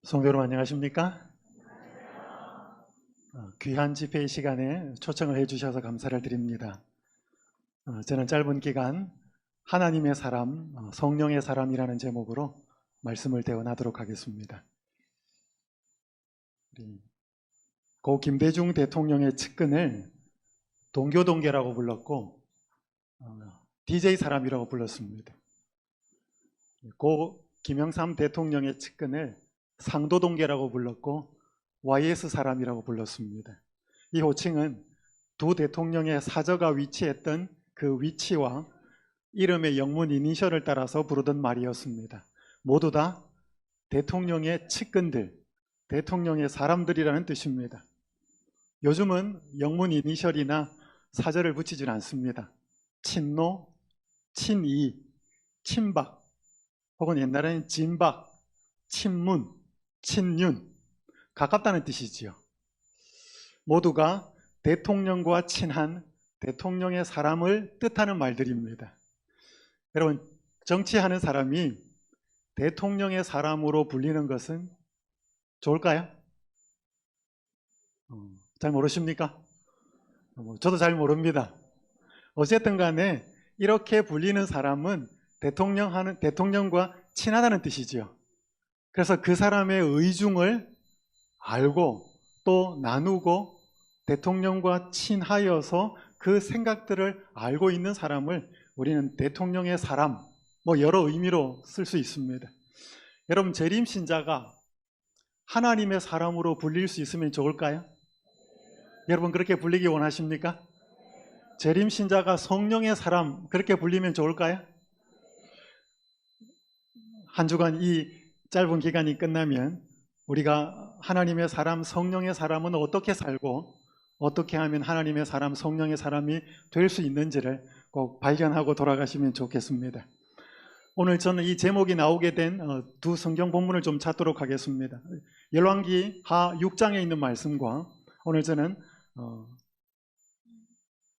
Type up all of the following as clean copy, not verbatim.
성도 여러분 안녕하십니까? 귀한 집회 시간에 초청을 해주셔서 감사를 드립니다. 저는 짧은 기간 하나님의 사람, 성령의 사람이라는 제목으로 말씀을 대언하도록 하겠습니다. 고 김대중 대통령의 측근을 동교동계라고 불렀고 DJ 사람이라고 불렀습니다. 고 김영삼 대통령의 측근을 상도동계라고 불렀고 YS 사람이라고 불렀습니다. 이 호칭은 두 대통령의 사저가 위치했던 그 위치와 이름의 영문 이니셜을 따라서 부르던 말이었습니다. 모두 다 대통령의 측근들, 대통령의 사람들이라는 뜻입니다. 요즘은 영문 이니셜이나 사저를 붙이질 않습니다. 친노, 친이, 친박, 혹은 옛날에는 진박, 친문, 친윤, 가깝다는 뜻이지요. 모두가 대통령과 친한 대통령의 사람을 뜻하는 말들입니다. 여러분, 정치하는 사람이 대통령의 사람으로 불리는 것은 좋을까요? 잘 모르십니까? 저도 잘 모릅니다. 어쨌든 간에 이렇게 불리는 사람은 대통령과 친하다는 뜻이지요. 그래서 그 사람의 의중을 알고 또 나누고 대통령과 친하여서 그 생각들을 알고 있는 사람을 우리는 대통령의 사람, 여러 의미로 쓸 수 있습니다. 여러분, 재림신자가 하나님의 사람으로 불릴 수 있으면 좋을까요? 여러분, 그렇게 불리기 원하십니까? 재림신자가 성령의 사람, 그렇게 불리면 좋을까요? 한 주간 이 짧은 기간이 끝나면 우리가 하나님의 사람, 성령의 사람은 어떻게 살고 어떻게 하면 하나님의 사람, 성령의 사람이 될 수 있는지를 꼭 발견하고 돌아가시면 좋겠습니다. 오늘 저는 이 제목이 나오게 된 두 성경 본문을 좀 찾도록 하겠습니다. 열왕기 하 6장에 있는 말씀과 오늘 저는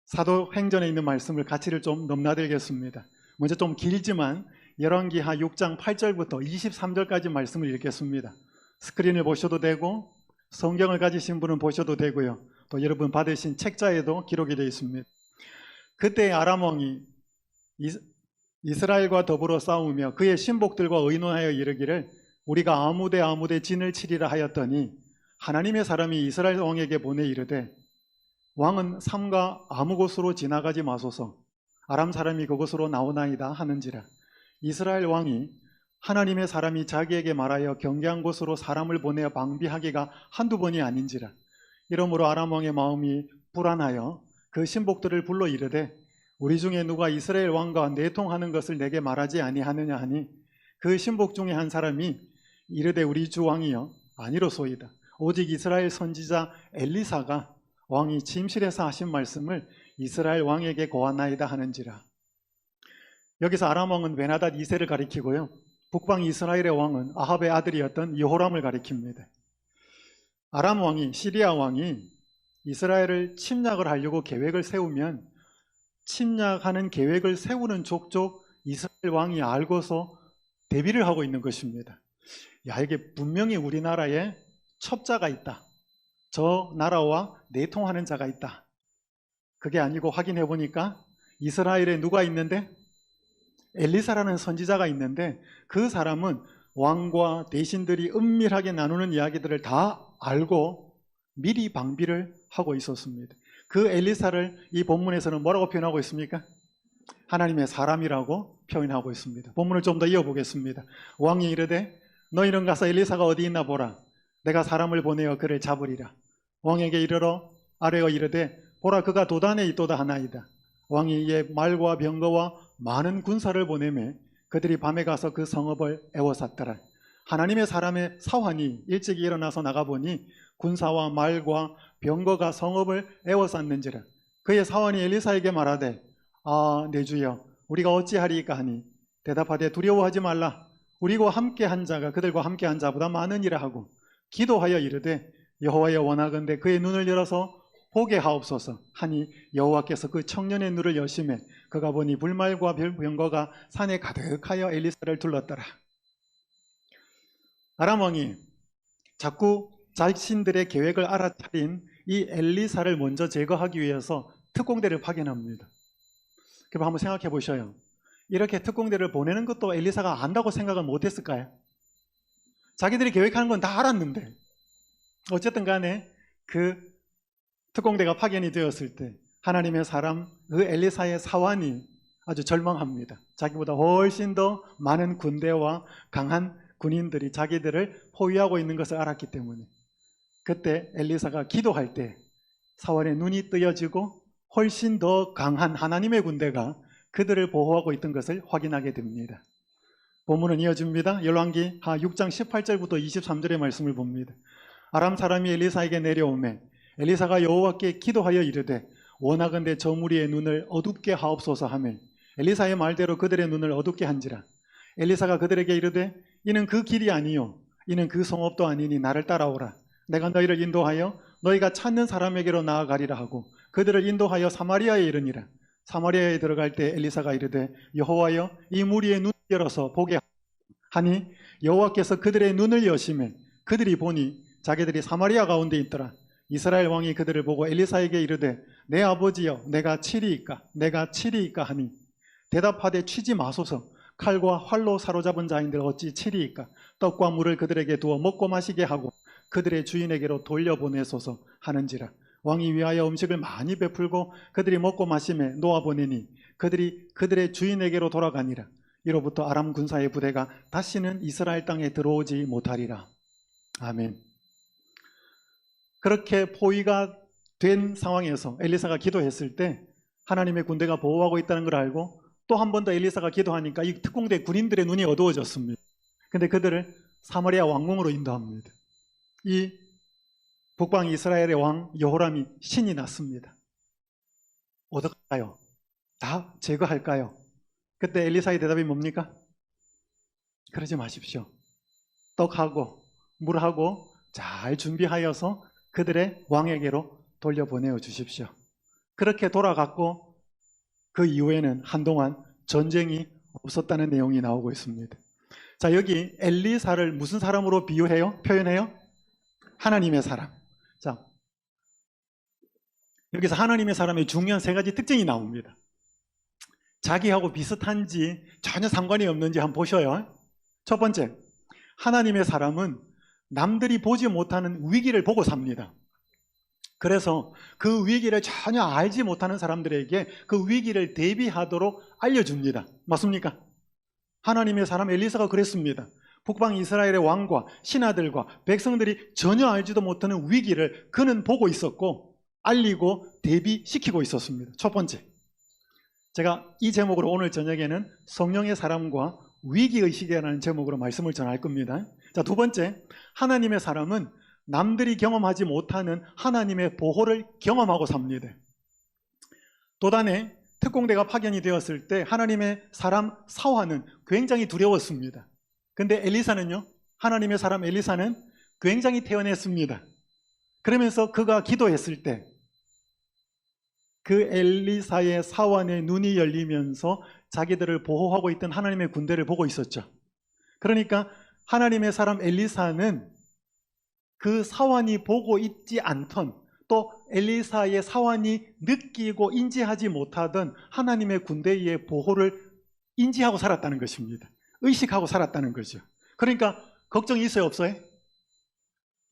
사도행전에 있는 말씀을 같이를 좀 넘나들겠습니다. 먼저 좀 길지만 열왕기 하 6장 8절부터 23절까지 말씀을 읽겠습니다. 스크린을 보셔도 되고 성경을 가지신 분은 보셔도 되고요. 또 여러분 받으신 책자에도 기록이 되어 있습니다. 그때 아람 왕이 이스라엘과 더불어 싸우며 그의 신복들과 의논하여 이르기를 우리가 아무데 진을 치리라 하였더니 하나님의 사람이 이스라엘 왕에게 보내 이르되 왕은 삼가 아무 곳으로 지나가지 마소서 아람 사람이 그곳으로 나오나이다 하는지라. 이스라엘 왕이 하나님의 사람이 자기에게 말하여 경계한 곳으로 사람을 보내어 방비하기가 한두 번이 아닌지라. 이러므로 아람 왕의 마음이 불안하여 그 신복들을 불러 이르되 우리 중에 누가 이스라엘 왕과 내통하는 것을 내게 말하지 아니하느냐 하니 그 신복 중에 한 사람이 이르되 우리 주 왕이여 아니로소이다. 오직 이스라엘 선지자 엘리사가 왕이 침실에서 하신 말씀을 이스라엘 왕에게 고하나이다 하는지라. 여기서 아람 왕은 베나닷 2세를 가리키고요. 북방 이스라엘의 왕은 아합의 아들이었던 여호람을 가리킵니다. 아람 왕이, 시리아 왕이 이스라엘을 침략을 하려고 계획을 세우면 침략하는 계획을 세우는 족족 이스라엘 왕이 알고서 대비를 하고 있는 것입니다. 이게 분명히 우리나라에 첩자가 있다. 저 나라와 내통하는 자가 있다. 그게 아니고 확인해 보니까 이스라엘에 누가 있는데? 엘리사라는 선지자가 있는데 그 사람은 왕과 대신들이 은밀하게 나누는 이야기들을 다 알고 미리 방비를 하고 있었습니다. 그 엘리사를 이 본문에서는 뭐라고 표현하고 있습니까? 하나님의 사람이라고 표현하고 있습니다. 본문을 좀 더 이어보겠습니다. 왕이 이르되 너희는 가서 엘리사가 어디 있나 보라. 내가 사람을 보내어 그를 잡으리라. 왕에게 이르러 아뢰어 이르되 보라 그가 도단에 있도다 하나이다. 왕이 이에 말과 병거와 많은 군사를 보내매 그들이 밤에 가서 그 성읍을 에워쌌더라. 하나님의 사람의 사환이 일찍 일어나서 나가보니 군사와 말과 병거가 성읍을 에워쌌는지라. 그의 사환이 엘리사에게 말하되 내 주여 우리가 어찌하리이까 하니 대답하되 두려워하지 말라. 우리와 함께한 자가 그들과 함께한 자보다 많으니라 하고 기도하여 이르되 여호와여 원하건대 그의 눈을 열어서 보게 하옵소서 하니 여호와께서 그 청년의 눈을 여심해 그가 보니 불말과 병거가 산에 가득하여 엘리사를 둘렀더라. 아람 왕이 자꾸 자신들의 계획을 알아차린 이 엘리사를 먼저 제거하기 위해서 특공대를 파견합니다. 그럼 한번 생각해 보셔요. 이렇게 특공대를 보내는 것도 엘리사가 안다고 생각을 못했을까요? 자기들이 계획하는 건 다 알았는데 어쨌든 간에 그 특공대가 파견이 되었을 때 하나님의 사람 그 엘리사의 사환이 아주 절망합니다. 자기보다 훨씬 더 많은 군대와 강한 군인들이 자기들을 포위하고 있는 것을 알았기 때문에 그때 엘리사가 기도할 때 사환의 눈이 뜨여지고 훨씬 더 강한 하나님의 군대가 그들을 보호하고 있던 것을 확인하게 됩니다. 본문은 이어집니다. 열왕기 6장 18절부터 23절의 말씀을 봅니다. 아람 사람이 엘리사에게 내려오매 엘리사가 여호와께 기도하여 이르되 원하건대 저 무리의 눈을 어둡게 하옵소서 하매 엘리사의 말대로 그들의 눈을 어둡게 한지라. 엘리사가 그들에게 이르되 이는 그 길이 아니요 이는 그 성읍도 아니니 나를 따라오라. 내가 너희를 인도하여 너희가 찾는 사람에게로 나아가리라 하고 그들을 인도하여 사마리아에 이르니라. 사마리아에 들어갈 때 엘리사가 이르되 여호와여 이 무리의 눈을 열어서 보게 하니 여호와께서 그들의 눈을 여시매 그들이 보니 자기들이 사마리아 가운데 있더라. 이스라엘 왕이 그들을 보고 엘리사에게 이르되 내 아버지여 내가 치리이까 내가 치리이까 하니 대답하되 치지 마소서. 칼과 활로 사로잡은 자인들 어찌 치리이까. 떡과 물을 그들에게 두어 먹고 마시게 하고 그들의 주인에게로 돌려보내소서 하는지라. 왕이 위하여 음식을 많이 베풀고 그들이 먹고 마시매 놓아보내니 그들이 그들의 주인에게로 돌아가니라. 이로부터 아람 군사의 부대가 다시는 이스라엘 땅에 들어오지 못하리라. 아멘. 그렇게 포위가 된 상황에서 엘리사가 기도했을 때 하나님의 군대가 보호하고 있다는 걸 알고 또 한 번 더 엘리사가 기도하니까 이 특공대 군인들의 눈이 어두워졌습니다. 근데 그들을 사마리아 왕궁으로 인도합니다. 이 북방 이스라엘의 왕 여호람이 신이 났습니다. 어떡할까요? 다 제거할까요? 그때 엘리사의 대답이 뭡니까? 그러지 마십시오. 떡하고 물하고 잘 준비하여서 그들의 왕에게로 돌려보내어 주십시오. 그렇게 돌아갔고 그 이후에는 한동안 전쟁이 없었다는 내용이 나오고 있습니다. 자, 여기 엘리사를 무슨 사람으로 비유해요? 표현해요? 하나님의 사람. 자, 여기서 하나님의 사람의 중요한 세 가지 특징이 나옵니다. 자기하고 비슷한지 전혀 상관이 없는지 한번 보셔요. 첫 번째, 하나님의 사람은 남들이 보지 못하는 위기를 보고 삽니다. 그래서 그 위기를 전혀 알지 못하는 사람들에게 그 위기를 대비하도록 알려줍니다. 맞습니까? 하나님의 사람 엘리사가 그랬습니다. 북방 이스라엘의 왕과 신하들과 백성들이 전혀 알지도 못하는 위기를 그는 보고 있었고 알리고 대비시키고 있었습니다. 첫 번째, 제가 이 제목으로 오늘 저녁에는 성령의 사람과 위기의식이라는 제목으로 말씀을 전할 겁니다. 자, 두 번째, 하나님의 사람은 남들이 경험하지 못하는 하나님의 보호를 경험하고 삽니다. 도단에 특공대가 파견이 되었을 때 하나님의 사람 사환은 굉장히 두려웠습니다. 근데 엘리사는요, 하나님의 사람 엘리사는 굉장히 태연했습니다. 그러면서 그가 기도했을 때 그 엘리사의 사환의 눈이 열리면서 자기들을 보호하고 있던 하나님의 군대를 보고 있었죠. 그러니까 하나님의 사람 엘리사는 그 사환이 보고 있지 않던 또 엘리사의 사환이 느끼고 인지하지 못하던 하나님의 군대의 보호를 인지하고 살았다는 것입니다. 의식하고 살았다는 거죠. 그러니까 걱정이 있어요, 없어요?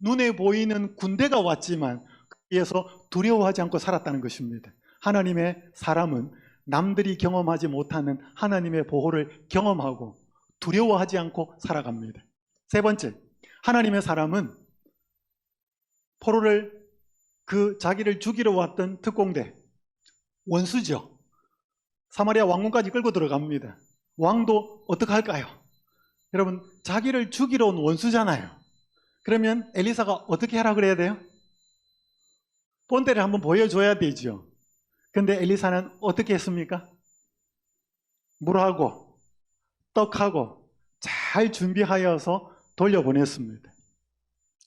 눈에 보이는 군대가 왔지만 거기에서 두려워하지 않고 살았다는 것입니다. 하나님의 사람은 남들이 경험하지 못하는 하나님의 보호를 경험하고 두려워하지 않고 살아갑니다. 세 번째, 하나님의 사람은 포로를 자기를 죽이러 왔던 특공대, 원수죠. 사마리아 왕궁까지 끌고 들어갑니다. 왕도 어떡할까요? 여러분, 자기를 죽이러 온 원수잖아요. 그러면 엘리사가 어떻게 하라 그래야 돼요? 본때를 한번 보여줘야 되죠. 근데 엘리사는 어떻게 했습니까? 물하고 떡하고 잘 준비하여서 돌려보냈습니다.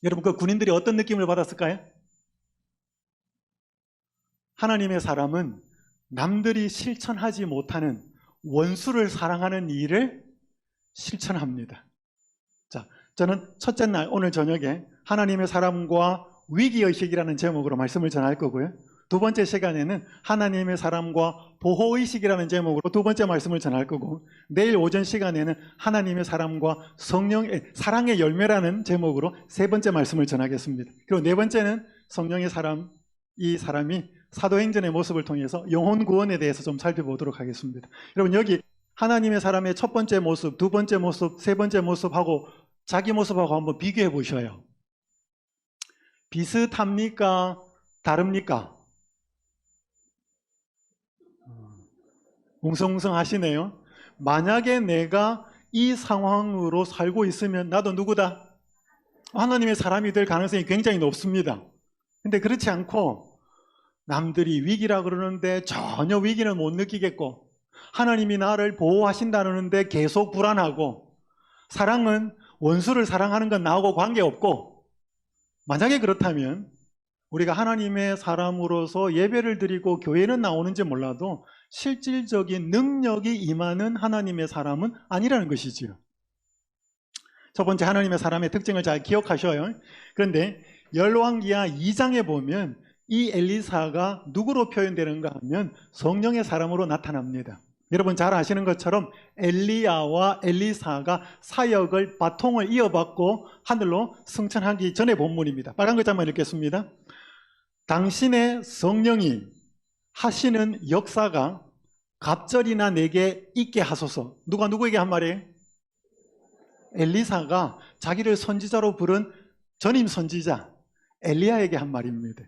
여러분, 그 군인들이 어떤 느낌을 받았을까요? 하나님의 사람은 남들이 실천하지 못하는 원수를 사랑하는 일을 실천합니다. 자, 저는 첫째 날 오늘 저녁에 하나님의 사람과 위기의식이라는 제목으로 말씀을 전할 거고요. 두 번째 시간에는 하나님의 사람과 보호의식이라는 제목으로 두 번째 말씀을 전할 거고, 내일 오전 시간에는 하나님의 사람과 사랑의 열매라는 제목으로 세 번째 말씀을 전하겠습니다. 그리고 네 번째는 성령의 사람, 이 사람이 사도행전의 모습을 통해서 영혼 구원에 대해서 좀 살펴보도록 하겠습니다. 여러분, 여기 하나님의 사람의 첫 번째 모습, 두 번째 모습, 세 번째 모습하고 자기 모습하고 한번 비교해 보셔요. 비슷합니까? 다릅니까? 웅성웅성 하시네요. 만약에 내가 이 상황으로 살고 있으면 나도 누구다? 하나님의 사람이 될 가능성이 굉장히 높습니다. 근데 그렇지 않고 남들이 위기라 그러는데 전혀 위기는 못 느끼겠고, 하나님이 나를 보호하신다는데 계속 불안하고, 사랑은 원수를 사랑하는 건 나하고 관계없고, 만약에 그렇다면 우리가 하나님의 사람으로서 예배를 드리고 교회는 나오는지 몰라도 실질적인 능력이 임하는 하나님의 사람은 아니라는 것이지요. 첫 번째, 하나님의 사람의 특징을 잘 기억하셔요. 그런데 열왕기하 2장에 보면 이 엘리사가 누구로 표현되는가 하면 성령의 사람으로 나타납니다. 여러분 잘 아시는 것처럼 엘리야와 엘리사가 사역을 바통을 이어받고 하늘로 승천하기 전의 본문입니다. 빨간 글자만 읽겠습니다. 당신의 성령이 하시는 역사가 갑절이나 내게 있게 하소서. 누가 누구에게 한 말이에요? 엘리사가 자기를 선지자로 부른 전임 선지자 엘리야에게 한 말입니다.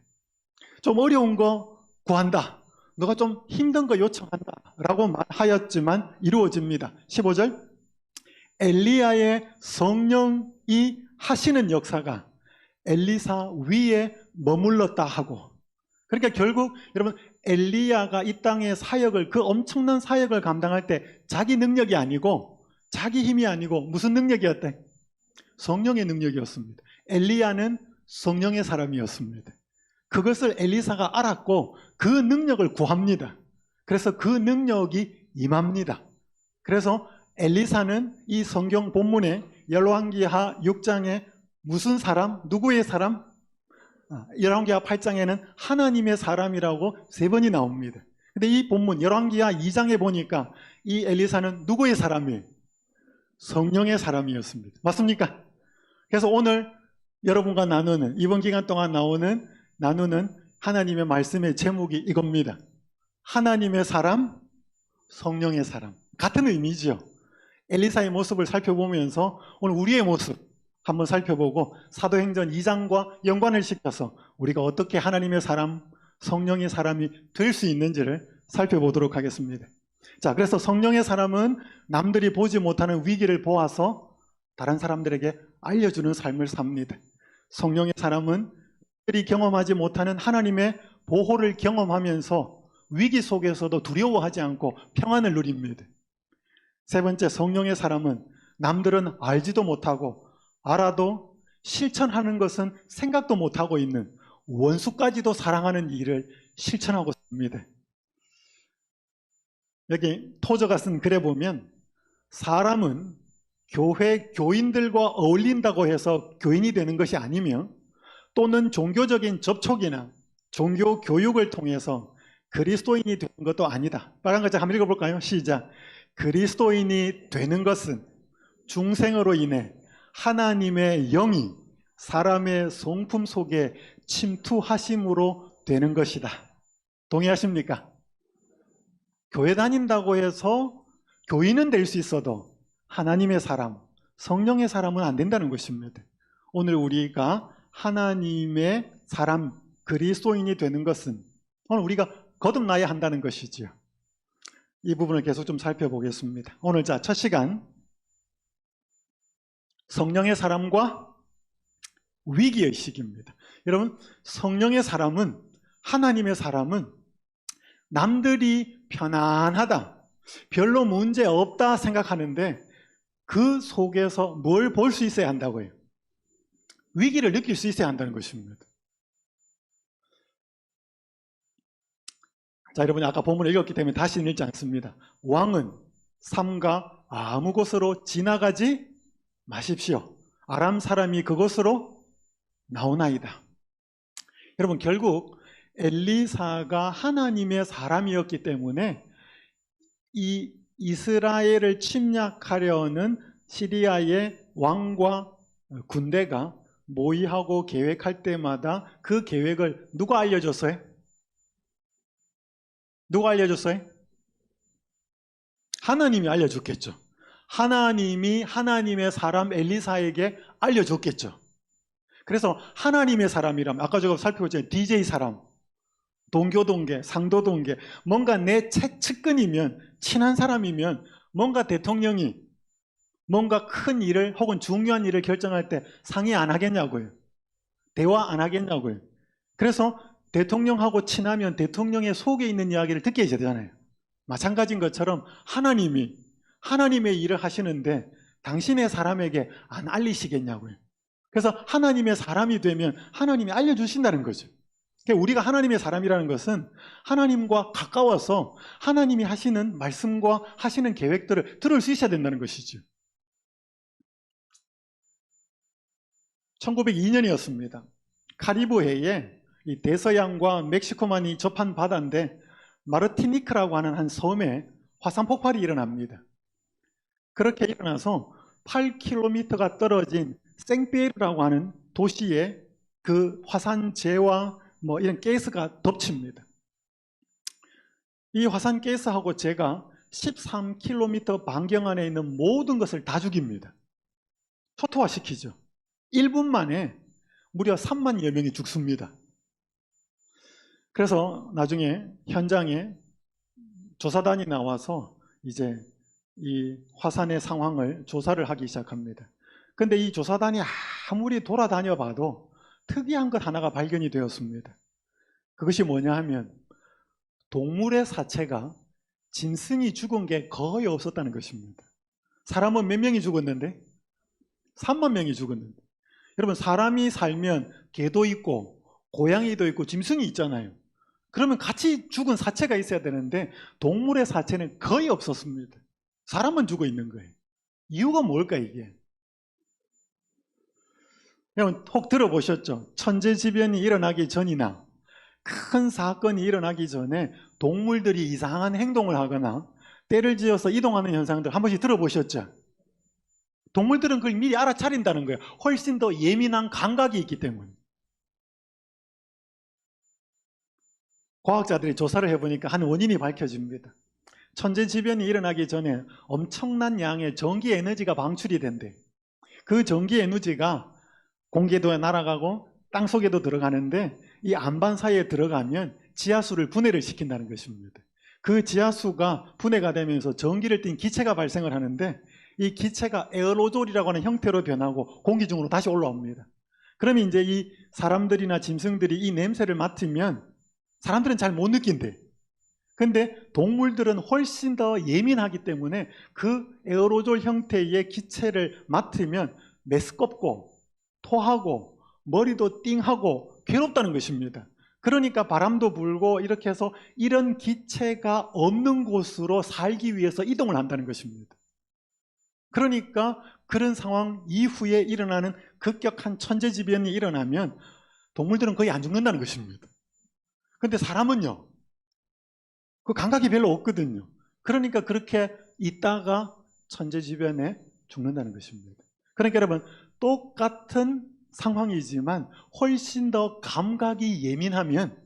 좀 어려운 거 구한다, 너가 좀 힘든 거 요청한다 라고 말하였지만 이루어집니다. 15절, 엘리야의 성령이 하시는 역사가 엘리사 위에 머물렀다 하고, 그러니까 결국 여러분 엘리야가 이 땅의 사역을, 그 엄청난 사역을 감당할 때 자기 능력이 아니고 자기 힘이 아니고 무슨 능력이었대? 성령의 능력이었습니다. 엘리야는 성령의 사람이었습니다. 그것을 엘리사가 알았고 그 능력을 구합니다. 그래서 그 능력이 임합니다. 그래서 엘리사는 이 성경 본문에 열왕기하 6장에 무슨 사람? 누구의 사람? 열왕기하 8장에는 하나님의 사람이라고 세 번이 나옵니다. 근데 이 본문 열왕기하 2장에 보니까 이 엘리사는 누구의 사람이에요? 성령의 사람이었습니다. 맞습니까? 그래서 오늘 여러분과 나누는, 이번 기간 동안 나누는 하나님의 말씀의 제목이 이겁니다. 하나님의 사람, 성령의 사람. 같은 의미죠. 엘리사의 모습을 살펴보면서 오늘 우리의 모습 한번 살펴보고 사도행전 2장과 연관을 시켜서 우리가 어떻게 하나님의 사람, 성령의 사람이 될 수 있는지를 살펴보도록 하겠습니다. 자, 그래서 성령의 사람은 남들이 보지 못하는 위기를 보아서 다른 사람들에게 알려주는 삶을 삽니다. 성령의 사람은 들이 경험하지 못하는 하나님의 보호를 경험하면서 위기 속에서도 두려워하지 않고 평안을 누립니다. 세 번째, 성령의 사람은 남들은 알지도 못하고 알아도 실천하는 것은 생각도 못하고 있는 원수까지도 사랑하는 일을 실천하고 있습니다. 여기 토저가 쓴 글에 보면 사람은 교회 교인들과 어울린다고 해서 교인이 되는 것이 아니며 또는 종교적인 접촉이나 종교 교육을 통해서 그리스도인이 되는 것도 아니다. 빨간 글자 한번 읽어볼까요? 시작. 그리스도인이 되는 것은 중생으로 인해 하나님의 영이 사람의 성품 속에 침투하심으로 되는 것이다. 동의하십니까? 교회 다닌다고 해서 교인은 될 수 있어도 하나님의 사람, 성령의 사람은 안 된다는 것입니다. 오늘 우리가 하나님의 사람, 그리스도인이 되는 것은 오늘 우리가 거듭나야 한다는 것이지요. 이 부분을 계속 좀 살펴보겠습니다. 오늘 첫 시간 성령의 사람과 위기의식입니다. 여러분, 성령의 사람은, 하나님의 사람은 남들이 편안하다, 별로 문제 없다 생각하는데 그 속에서 뭘 볼 수 있어야 한다고요? 위기를 느낄 수 있어야 한다는 것입니다. 자, 여러분이 아까 본문을 읽었기 때문에 다시는 읽지 않습니다. 왕은 삼가 아무 곳으로 지나가지 마십시오. 아람 사람이 그곳으로 나오나이다. 여러분, 결국 엘리사가 하나님의 사람이었기 때문에 이 이스라엘을 침략하려는 시리아의 왕과 군대가 모의하고 계획할 때마다 그 계획을 누가 알려줬어요? 누가 알려줬어요? 하나님이 알려줬겠죠. 하나님이 하나님의 사람 엘리사에게 알려줬겠죠. 그래서 하나님의 사람이라면 아까 제가 살펴봤잖아요. DJ 사람, 동교동계, 상도동계, 뭔가 내 측근이면, 친한 사람이면 뭔가 대통령이 뭔가 큰 일을 혹은 중요한 일을 결정할 때 상의 안 하겠냐고요. 대화 안 하겠냐고요. 그래서 대통령하고 친하면 대통령의 속에 있는 이야기를 듣게 해야 되잖아요. 마찬가지인 것처럼 하나님의 일을 하시는데 당신의 사람에게 안 알리시겠냐고요. 그래서 하나님의 사람이 되면 하나님이 알려주신다는 거죠. 그러니까 우리가 하나님의 사람이라는 것은 하나님과 가까워서 하나님이 하시는 말씀과 하시는 계획들을 들을 수 있어야 된다는 것이죠. 1902년이었습니다. 카리브해에 이 대서양과 멕시코만이 접한 바다인데 마르티니크라고 하는 한 섬에 화산 폭발이 일어납니다. 그렇게 일어나서 8km가 떨어진 생피에르라고 하는 도시에 그 화산재와 뭐 이런 가스가 덮칩니다. 이 화산 가스하고 제가 13km 반경 안에 있는 모든 것을 다 죽입니다. 초토화시키죠. 1분 만에 무려 3만여 명이 죽습니다. 그래서 나중에 현장에 조사단이 나와서 이제 이 화산의 상황을 조사를 하기 시작합니다. 근데 이 조사단이 아무리 돌아다녀 봐도 특이한 것 하나가 발견이 되었습니다. 그것이 뭐냐 하면 동물의 사체가 짐승이 죽은 게 거의 없었다는 것입니다. 사람은 몇 명이 죽었는데? 3만 명이 죽었는데. 여러분, 사람이 살면 개도 있고 고양이도 있고 짐승이 있잖아요. 그러면 같이 죽은 사체가 있어야 되는데 동물의 사체는 거의 없었습니다. 사람만 죽어 있는 거예요. 이유가 뭘까 이게? 여러분 혹 들어보셨죠? 천재지변이 일어나기 전이나 큰 사건이 일어나기 전에 동물들이 이상한 행동을 하거나 때를 지어서 이동하는 현상들 한 번씩 들어보셨죠? 동물들은 그걸 미리 알아차린다는 거예요. 훨씬 더 예민한 감각이 있기 때문에. 과학자들이 조사를 해보니까 한 원인이 밝혀집니다. 천재지변이 일어나기 전에 엄청난 양의 전기 에너지가 방출이 된대. 그 전기 에너지가 공기에도 날아가고 땅속에도 들어가는데 이 안반 사이에 들어가면 지하수를 분해를 시킨다는 것입니다. 그 지하수가 분해가 되면서 전기를 띤 기체가 발생을 하는데 이 기체가 에어로졸이라고 하는 형태로 변하고 공기 중으로 다시 올라옵니다. 그러면 이제 이 사람들이나 짐승들이 이 냄새를 맡으면 사람들은 잘 못 느낀대. 근데 동물들은 훨씬 더 예민하기 때문에 그 에어로졸 형태의 기체를 맡으면 메스껍고 토하고 머리도 띵하고 괴롭다는 것입니다. 그러니까 바람도 불고 이렇게 해서 이런 기체가 없는 곳으로 살기 위해서 이동을 한다는 것입니다. 그러니까 그런 상황 이후에 일어나는 급격한 천재지변이 일어나면 동물들은 거의 안 죽는다는 것입니다. 근데 사람은요, 그 감각이 별로 없거든요. 그러니까 그렇게 있다가 천재지변에 죽는다는 것입니다. 그러니까 여러분, 똑같은 상황이지만 훨씬 더 감각이 예민하면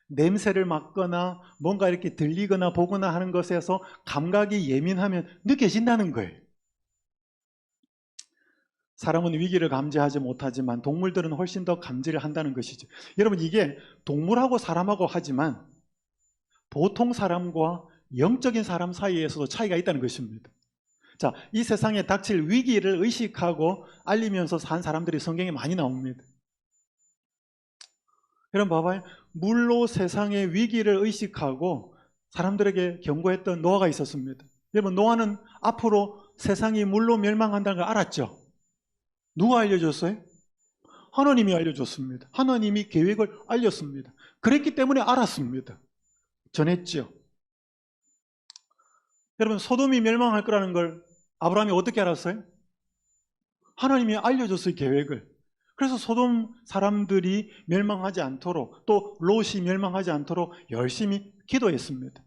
냄새를 맡거나 뭔가 이렇게 들리거나 보거나 하는 것에서 감각이 예민하면 느껴진다는 거예요. 사람은 위기를 감지하지 못하지만 동물들은 훨씬 더 감지를 한다는 것이죠. 여러분, 이게 동물하고 사람하고 하지만 보통 사람과 영적인 사람 사이에서도 차이가 있다는 것입니다. 자, 이 세상에 닥칠 위기를 의식하고 알리면서 산 사람들이 성경에 많이 나옵니다. 여러분 봐봐요. 물로 세상의 위기를 의식하고 사람들에게 경고했던 노아가 있었습니다. 여러분, 노아는 앞으로 세상이 물로 멸망한다는 걸 알았죠? 누가 알려줬어요? 하나님이 알려줬습니다. 하나님이 계획을 알렸습니다. 그랬기 때문에 알았습니다. 전했죠. 여러분, 소돔이 멸망할 거라는 걸 아브라함이 어떻게 알았어요? 하나님이 알려줬어요, 계획을. 그래서 소돔 사람들이 멸망하지 않도록, 또 롯이 멸망하지 않도록 열심히 기도했습니다.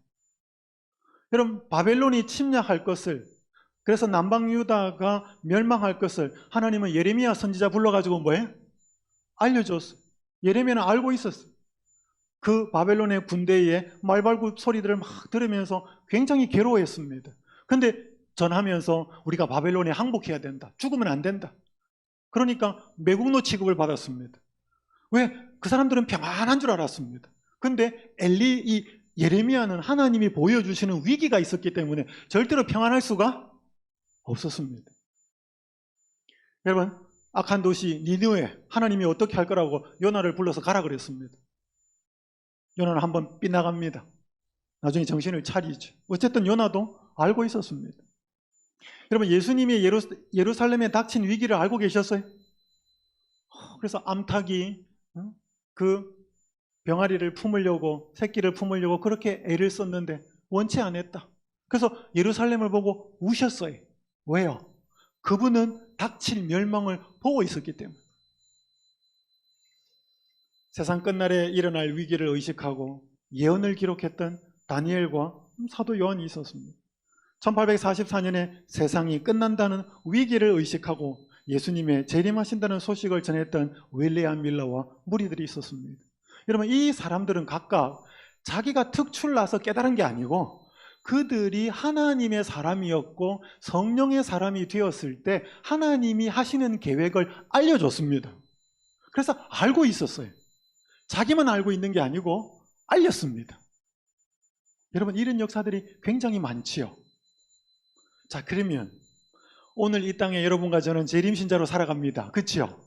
여러분, 바벨론이 침략할 것을, 그래서 남방 유다가 멸망할 것을 하나님은 예레미야 선지자 불러가지고 뭐해? 알려줬어요. 예레미야는 알고 있었어요. 그 바벨론의 군대의 말발굽 소리들을 막 들으면서 굉장히 괴로워했습니다. 근데 전하면서 우리가 바벨론에 항복해야 된다. 죽으면 안 된다. 그러니까 매국노 취급을 받았습니다. 왜? 그 사람들은 평안한 줄 알았습니다. 근데 이 예레미야는 하나님이 보여주시는 위기가 있었기 때문에 절대로 평안할 수가 없었습니다. 여러분, 악한 도시 니느웨, 하나님이 어떻게 할 거라고 요나를 불러서 가라 그랬습니다. 요나는 한번 빗나갑니다. 나중에 정신을 차리죠. 어쨌든 요나도 알고 있었습니다. 여러분, 예수님이 예루살렘에 닥친 위기를 알고 계셨어요? 그래서 암탉이 그 병아리를 품으려고, 새끼를 품으려고 그렇게 애를 썼는데 원치 않았다. 그래서 예루살렘을 보고 우셨어요. 왜요? 그분은 닥칠 멸망을 보고 있었기 때문에. 세상 끝날에 일어날 위기를 의식하고 예언을 기록했던 다니엘과 사도 요한이 있었습니다. 1844년에 세상이 끝난다는 위기를 의식하고 예수님의 재림하신다는 소식을 전했던 윌리엄 밀러와 무리들이 있었습니다. 여러분, 이 사람들은 각각 자기가 특출나서 깨달은 게 아니고 그들이 하나님의 사람이었고 성령의 사람이 되었을 때 하나님이 하시는 계획을 알려줬습니다. 그래서 알고 있었어요. 자기만 알고 있는 게 아니고 알렸습니다. 여러분, 이런 역사들이 굉장히 많지요. 자, 그러면 오늘 이 땅에 여러분과 저는 재림신자로 살아갑니다. 그렇죠?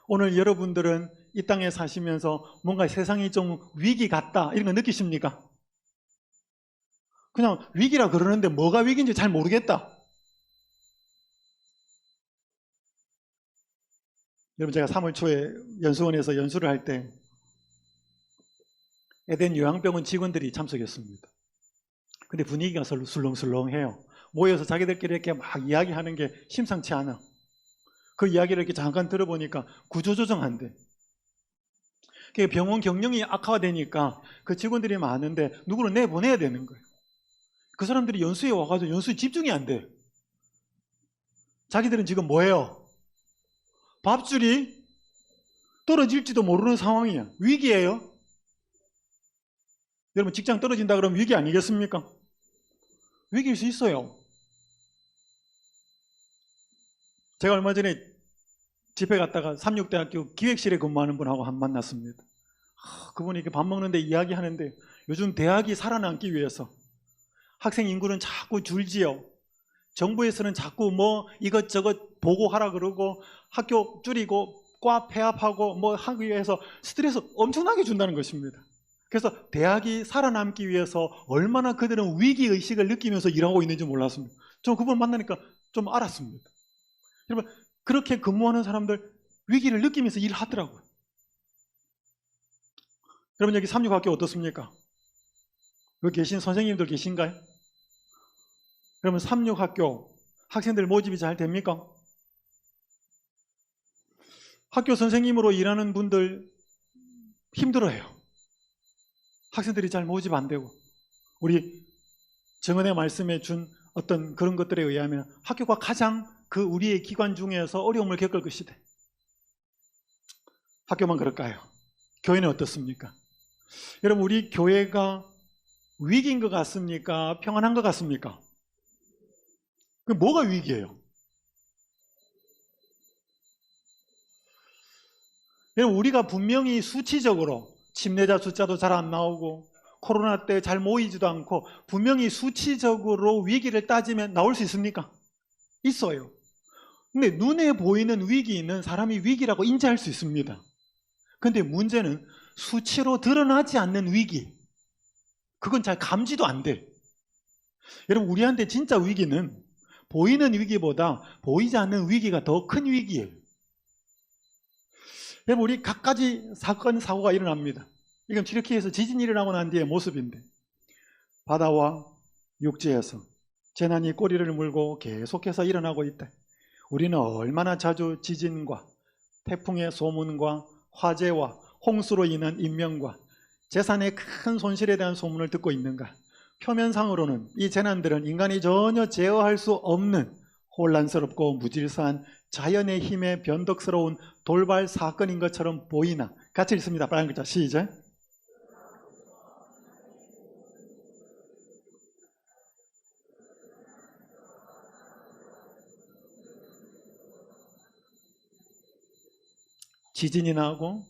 오늘 여러분들은 이 땅에 사시면서 뭔가 세상이 좀 위기 같다 이런 거 느끼십니까? 그냥 위기라 그러는데 뭐가 위기인지 잘 모르겠다. 여러분, 제가 3월 초에 연수원에서 연수를 할 때 에덴 요양병원 직원들이 참석했습니다. 근데 분위기가 술렁술렁해요. 모여서 자기들끼리 이렇게 막 이야기하는 게 심상치 않아. 그 이야기를 이렇게 잠깐 들어보니까 구조조정한대. 병원 경영이 악화되니까 그 직원들이 많은데 누구를 내보내야 되는 거예요. 그 사람들이 연수에 와가지고 연수에 집중이 안 돼. 자기들은 지금 뭐예요? 밥줄이 떨어질지도 모르는 상황이야. 위기예요. 여러분, 직장 떨어진다 그러면 위기 아니겠습니까? 위기일 수 있어요. 제가 얼마 전에 집회 갔다가 삼육대학교 기획실에 근무하는 분하고 만났습니다. 그분이 이렇게 밥 먹는데 이야기하는데 요즘 대학이 살아남기 위해서 학생 인구는 자꾸 줄지요. 정부에서는 자꾸 뭐 이것저것 보고하라 그러고 학교 줄이고 과 폐합하고 뭐 하기 위해서 스트레스 엄청나게 준다는 것입니다. 그래서 대학이 살아남기 위해서 얼마나 그들은 위기의식을 느끼면서 일하고 있는지 몰랐습니다. 저 그분 만나니까 좀 알았습니다. 여러분, 그렇게 근무하는 사람들 위기를 느끼면서 일하더라고요. 여러분, 여기 삼육학교 어떻습니까? 여기 계신 선생님들 계신가요? 그러면 삼육학교 학생들 모집이 잘 됩니까? 학교 선생님으로 일하는 분들 힘들어해요. 학생들이 잘 모집 안 되고, 우리 정은의 말씀에 준 어떤 그런 것들에 의하면 학교가 가장 그 우리의 기관 중에서 어려움을 겪을 것이다. 학교만 그럴까요? 교회는 어떻습니까? 여러분, 우리 교회가 위기인 것 같습니까? 평안한 것 같습니까? 그 뭐가 위기예요? 여러분, 우리가 분명히 수치적으로 침례자 숫자도 잘 안 나오고 코로나 때 잘 모이지도 않고 분명히 수치적으로 위기를 따지면 나올 수 있습니까? 있어요. 근데 눈에 보이는 위기는 사람이 위기라고 인지할 수 있습니다. 근데 문제는 수치로 드러나지 않는 위기, 그건 잘 감지도 안 돼. 여러분, 우리한테 진짜 위기는 보이는 위기보다 보이지 않는 위기가 더 큰 위기예요. 여러분, 우리 갖가지 사건, 사고가 일어납니다. 이건 튀르키예에서 지진이 일어나고 난 뒤의 모습인데, 바다와 육지에서 재난이 꼬리를 물고 계속해서 일어나고 있다. 우리는 얼마나 자주 지진과 태풍의 소문과 화재와 홍수로 인한 인명과 재산의 큰 손실에 대한 소문을 듣고 있는가? 표면상으로는 이 재난들은 인간이 전혀 제어할 수 없는 혼란스럽고 무질서한 자연의 힘에 변덕스러운 돌발 사건인 것처럼 보이나? 같이 읽습니다. 빨간 글자 시작. 지진이 나고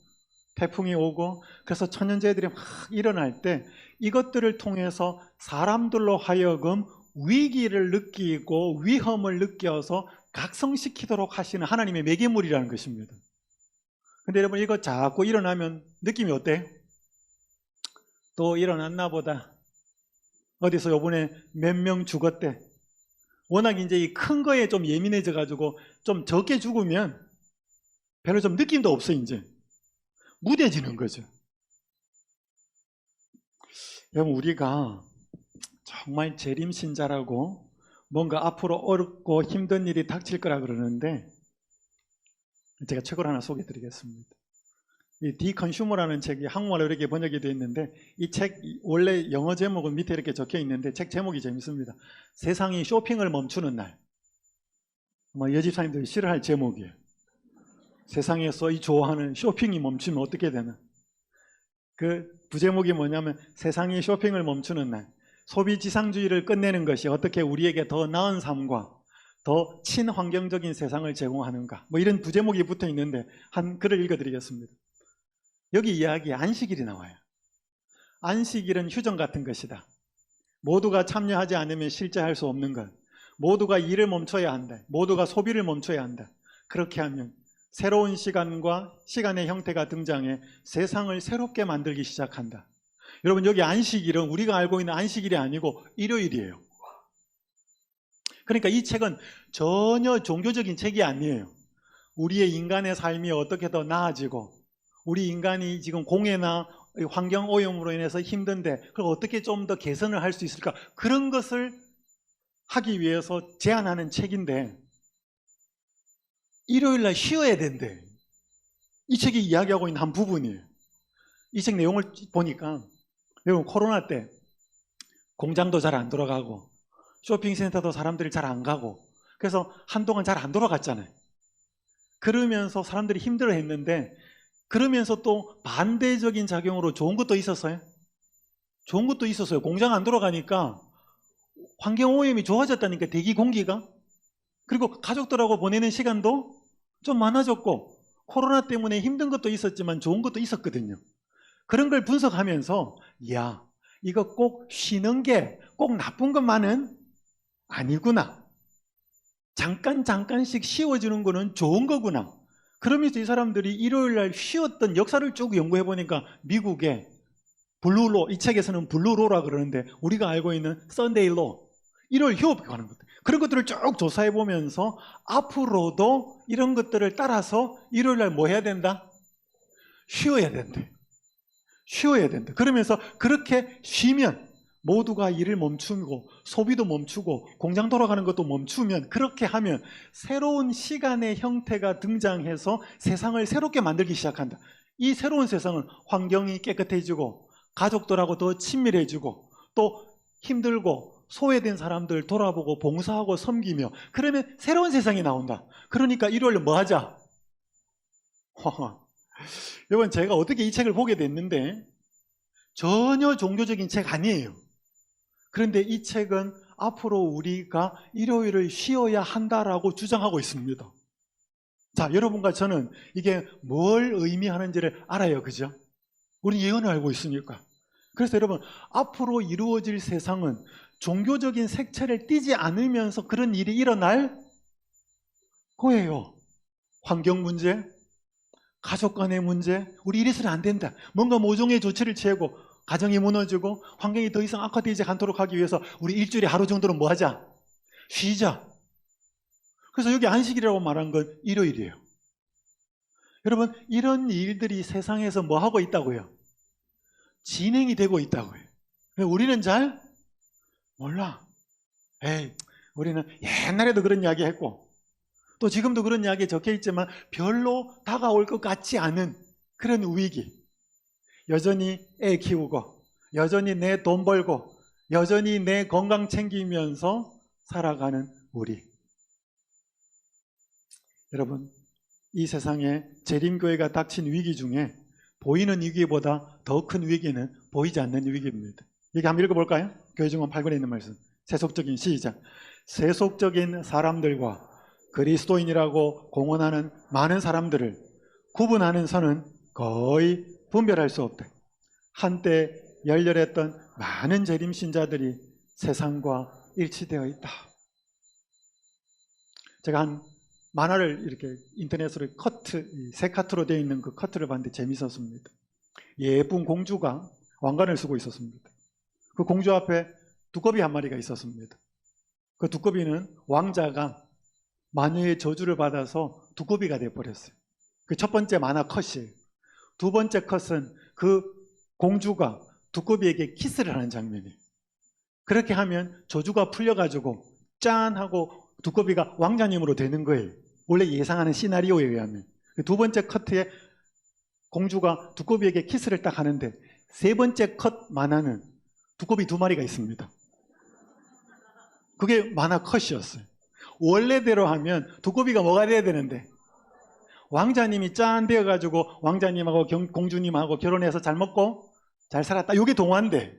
태풍이 오고 그래서 천연재해들이 막 일어날 때 이것들을 통해서 사람들로 하여금 위기를 느끼고 위험을 느껴서 각성시키도록 하시는 하나님의 매개물이라는 것입니다. 근데 여러분 이거 자꾸 일어나면 느낌이 어때요? 또 일어났나 보다. 어디서 요번에 몇 명 죽었대. 워낙 이제 이 큰 거에 좀 예민해져 가지고 좀 적게 죽으면 별로 좀 느낌도 없어. 이제 무뎌지는 거죠. 여러분 우리가 정말 재림신자라고 뭔가 앞으로 어렵고 힘든 일이 닥칠 거라 그러는데 제가 책을 하나 소개해 드리겠습니다. 이 디컨슈머라는 책이 한국말로 이렇게 번역이 되어 있는데 이 책 원래 영어 제목은 밑에 이렇게 적혀 있는데 책 제목이 재밌습니다. 세상이 쇼핑을 멈추는 날. 아마 여집사님들이 싫어할 제목이에요. 세상에서 이 좋아하는 쇼핑이 멈추면 어떻게 되나? 그 부제목이 뭐냐면 세상이 쇼핑을 멈추는 날. 소비지상주의를 끝내는 것이 어떻게 우리에게 더 나은 삶과 더 친환경적인 세상을 제공하는가? 뭐 이런 부제목이 붙어 있는데 한 글을 읽어드리겠습니다. 여기 이야기에 안식일이 나와요. 안식일은 휴전 같은 것이다. 모두가 참여하지 않으면 실제할 수 없는 것. 모두가 일을 멈춰야 한다. 모두가 소비를 멈춰야 한다. 그렇게 하면 새로운 시간과 시간의 형태가 등장해 세상을 새롭게 만들기 시작한다. 여러분 여기 안식일은 우리가 알고 있는 안식일이 아니고 일요일이에요. 그러니까 이 책은 전혀 종교적인 책이 아니에요. 우리의 인간의 삶이 어떻게 더 나아지고 우리 인간이 지금 공해나 환경 오염으로 인해서 힘든데 그걸 어떻게 좀 더 개선을 할 수 있을까? 그런 것을 하기 위해서 제안하는 책인데 일요일날 쉬어야 된대. 이 책이 이야기하고 있는 한 부분이에요. 이 책 내용을 보니까 여러분 코로나 때 공장도 잘 안 돌아가고 쇼핑센터도 사람들이 잘 안 가고 그래서 한동안 잘 안 돌아갔잖아요. 그러면서 사람들이 힘들어했는데 그러면서 또 반대적인 작용으로 좋은 것도 있었어요. 좋은 것도 있었어요. 공장 안 돌아가니까 환경오염이 좋아졌다니까 대기 공기가. 그리고 가족들하고 보내는 시간도 좀 많아졌고 코로나 때문에 힘든 것도 있었지만 좋은 것도 있었거든요. 그런 걸 분석하면서 야 이거 꼭 쉬는 게 꼭 나쁜 것만은 아니구나. 잠깐씩 쉬어주는 거는 좋은 거구나. 그러면서 이 사람들이 일요일날 쉬었던 역사를 쭉 연구해 보니까 미국의 블루로, 이 책에서는 블루로라 그러는데 우리가 알고 있는 썬데이로, 일요일 휴업에 관한 것들, 그런 것들을 쭉 조사해 보면서 앞으로도 이런 것들을 따라서 일요일날 뭐 해야 된다? 쉬어야 된대. 쉬어야 된다. 그러면서 그렇게 쉬면 모두가 일을 멈추고 소비도 멈추고 공장 돌아가는 것도 멈추면 그렇게 하면 새로운 시간의 형태가 등장해서 세상을 새롭게 만들기 시작한다. 이 새로운 세상은 환경이 깨끗해지고 가족들하고 더 친밀해지고 또 힘들고 소외된 사람들 돌아보고 봉사하고 섬기며 그러면 새로운 세상이 나온다. 그러니까 일요일에 뭐 하자? 여러분 제가 어떻게 이 책을 보게 됐는데 전혀 종교적인 책 아니에요. 그런데 이 책은 앞으로 우리가 일요일을 쉬어야 한다라고 주장하고 있습니다. 자, 여러분과 저는 이게 뭘 의미하는지를 알아요. 그죠? 우리 예언을 알고 있으니까. 그래서 여러분 앞으로 이루어질 세상은 종교적인 색채를 띠지 않으면서 그런 일이 일어날 거예요. 환경 문제, 가족 간의 문제, 우리 이래서는 안 된다. 뭔가 모종의 조치를 취하고 가정이 무너지고 환경이 더 이상 악화되지 않도록 하기 위해서 우리 일주일에 하루 정도는 뭐 하자? 쉬자. 그래서 여기 안식일이라고 말한 건 일요일이에요. 여러분 이런 일들이 세상에서 뭐 하고 있다고요? 진행이 되고 있다고요. 우리는 잘 몰라. 에이, 우리는 옛날에도 그런 이야기 했고 또 지금도 그런 이야기에 적혀 있지만 별로 다가올 것 같지 않은 그런 위기. 여전히 애 키우고, 여전히 내 돈 벌고, 여전히 내 건강 챙기면서 살아가는 우리. 여러분, 이 세상에 재림교회가 닥친 위기 중에 보이는 위기보다 더 큰 위기는 보이지 않는 위기입니다. 이게 한번 읽어볼까요? 교회증언 8권에 있는 말씀. 세속적인, 시작. 세속적인 사람들과 그리스도인이라고 공언하는 많은 사람들을 구분하는 선은 거의 분별할 수 없다. 한때 열렬했던 많은 재림신자들이 세상과 일치되어 있다. 제가 한 만화를 이렇게 인터넷으로 새 카트로 되어 있는 그 커트를 봤는데 재밌었습니다. 예쁜 공주가 왕관을 쓰고 있었습니다. 그 공주 앞에 두꺼비 한 마리가 있었습니다. 그 두꺼비는 왕자가 마녀의 저주를 받아서 두꺼비가 되어버렸어요. 그 첫 번째 만화 컷이에요. 두 번째 컷은 그 공주가 두꺼비에게 키스를 하는 장면이에요. 그렇게 하면 저주가 풀려가지고 짠 하고 두꺼비가 왕자님으로 되는 거예요. 원래 예상하는 시나리오에 의하면. 두 번째 커트에 공주가 두꺼비에게 키스를 딱 하는데 세 번째 컷 만화는 두꺼비 두 마리가 있습니다. 그게 만화 컷이었어요. 원래대로 하면 두꺼비가 뭐가 돼야 되는데 왕자님이 짠 되어가지고 왕자님하고 공주님하고 결혼해서 잘 먹고 잘 살았다. 이게 동화인데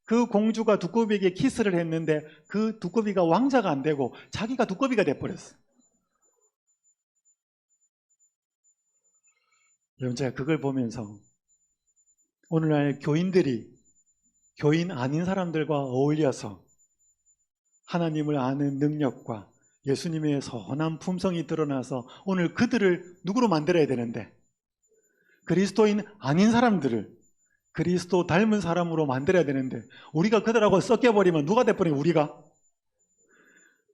그 공주가 두꺼비에게 키스를 했는데 그 두꺼비가 왕자가 안 되고 자기가 두꺼비가 돼버렸어요. 여러분, 제가 그걸 보면서 오늘날 교인들이 교인 아닌 사람들과 어울려서 하나님을 아는 능력과 예수님의 선한 품성이 드러나서 오늘 그들을 누구로 만들어야 되는데 그리스도인 아닌 사람들을 그리스도 닮은 사람으로 만들어야 되는데 우리가 그들하고 섞여버리면 누가 돼버리면 우리가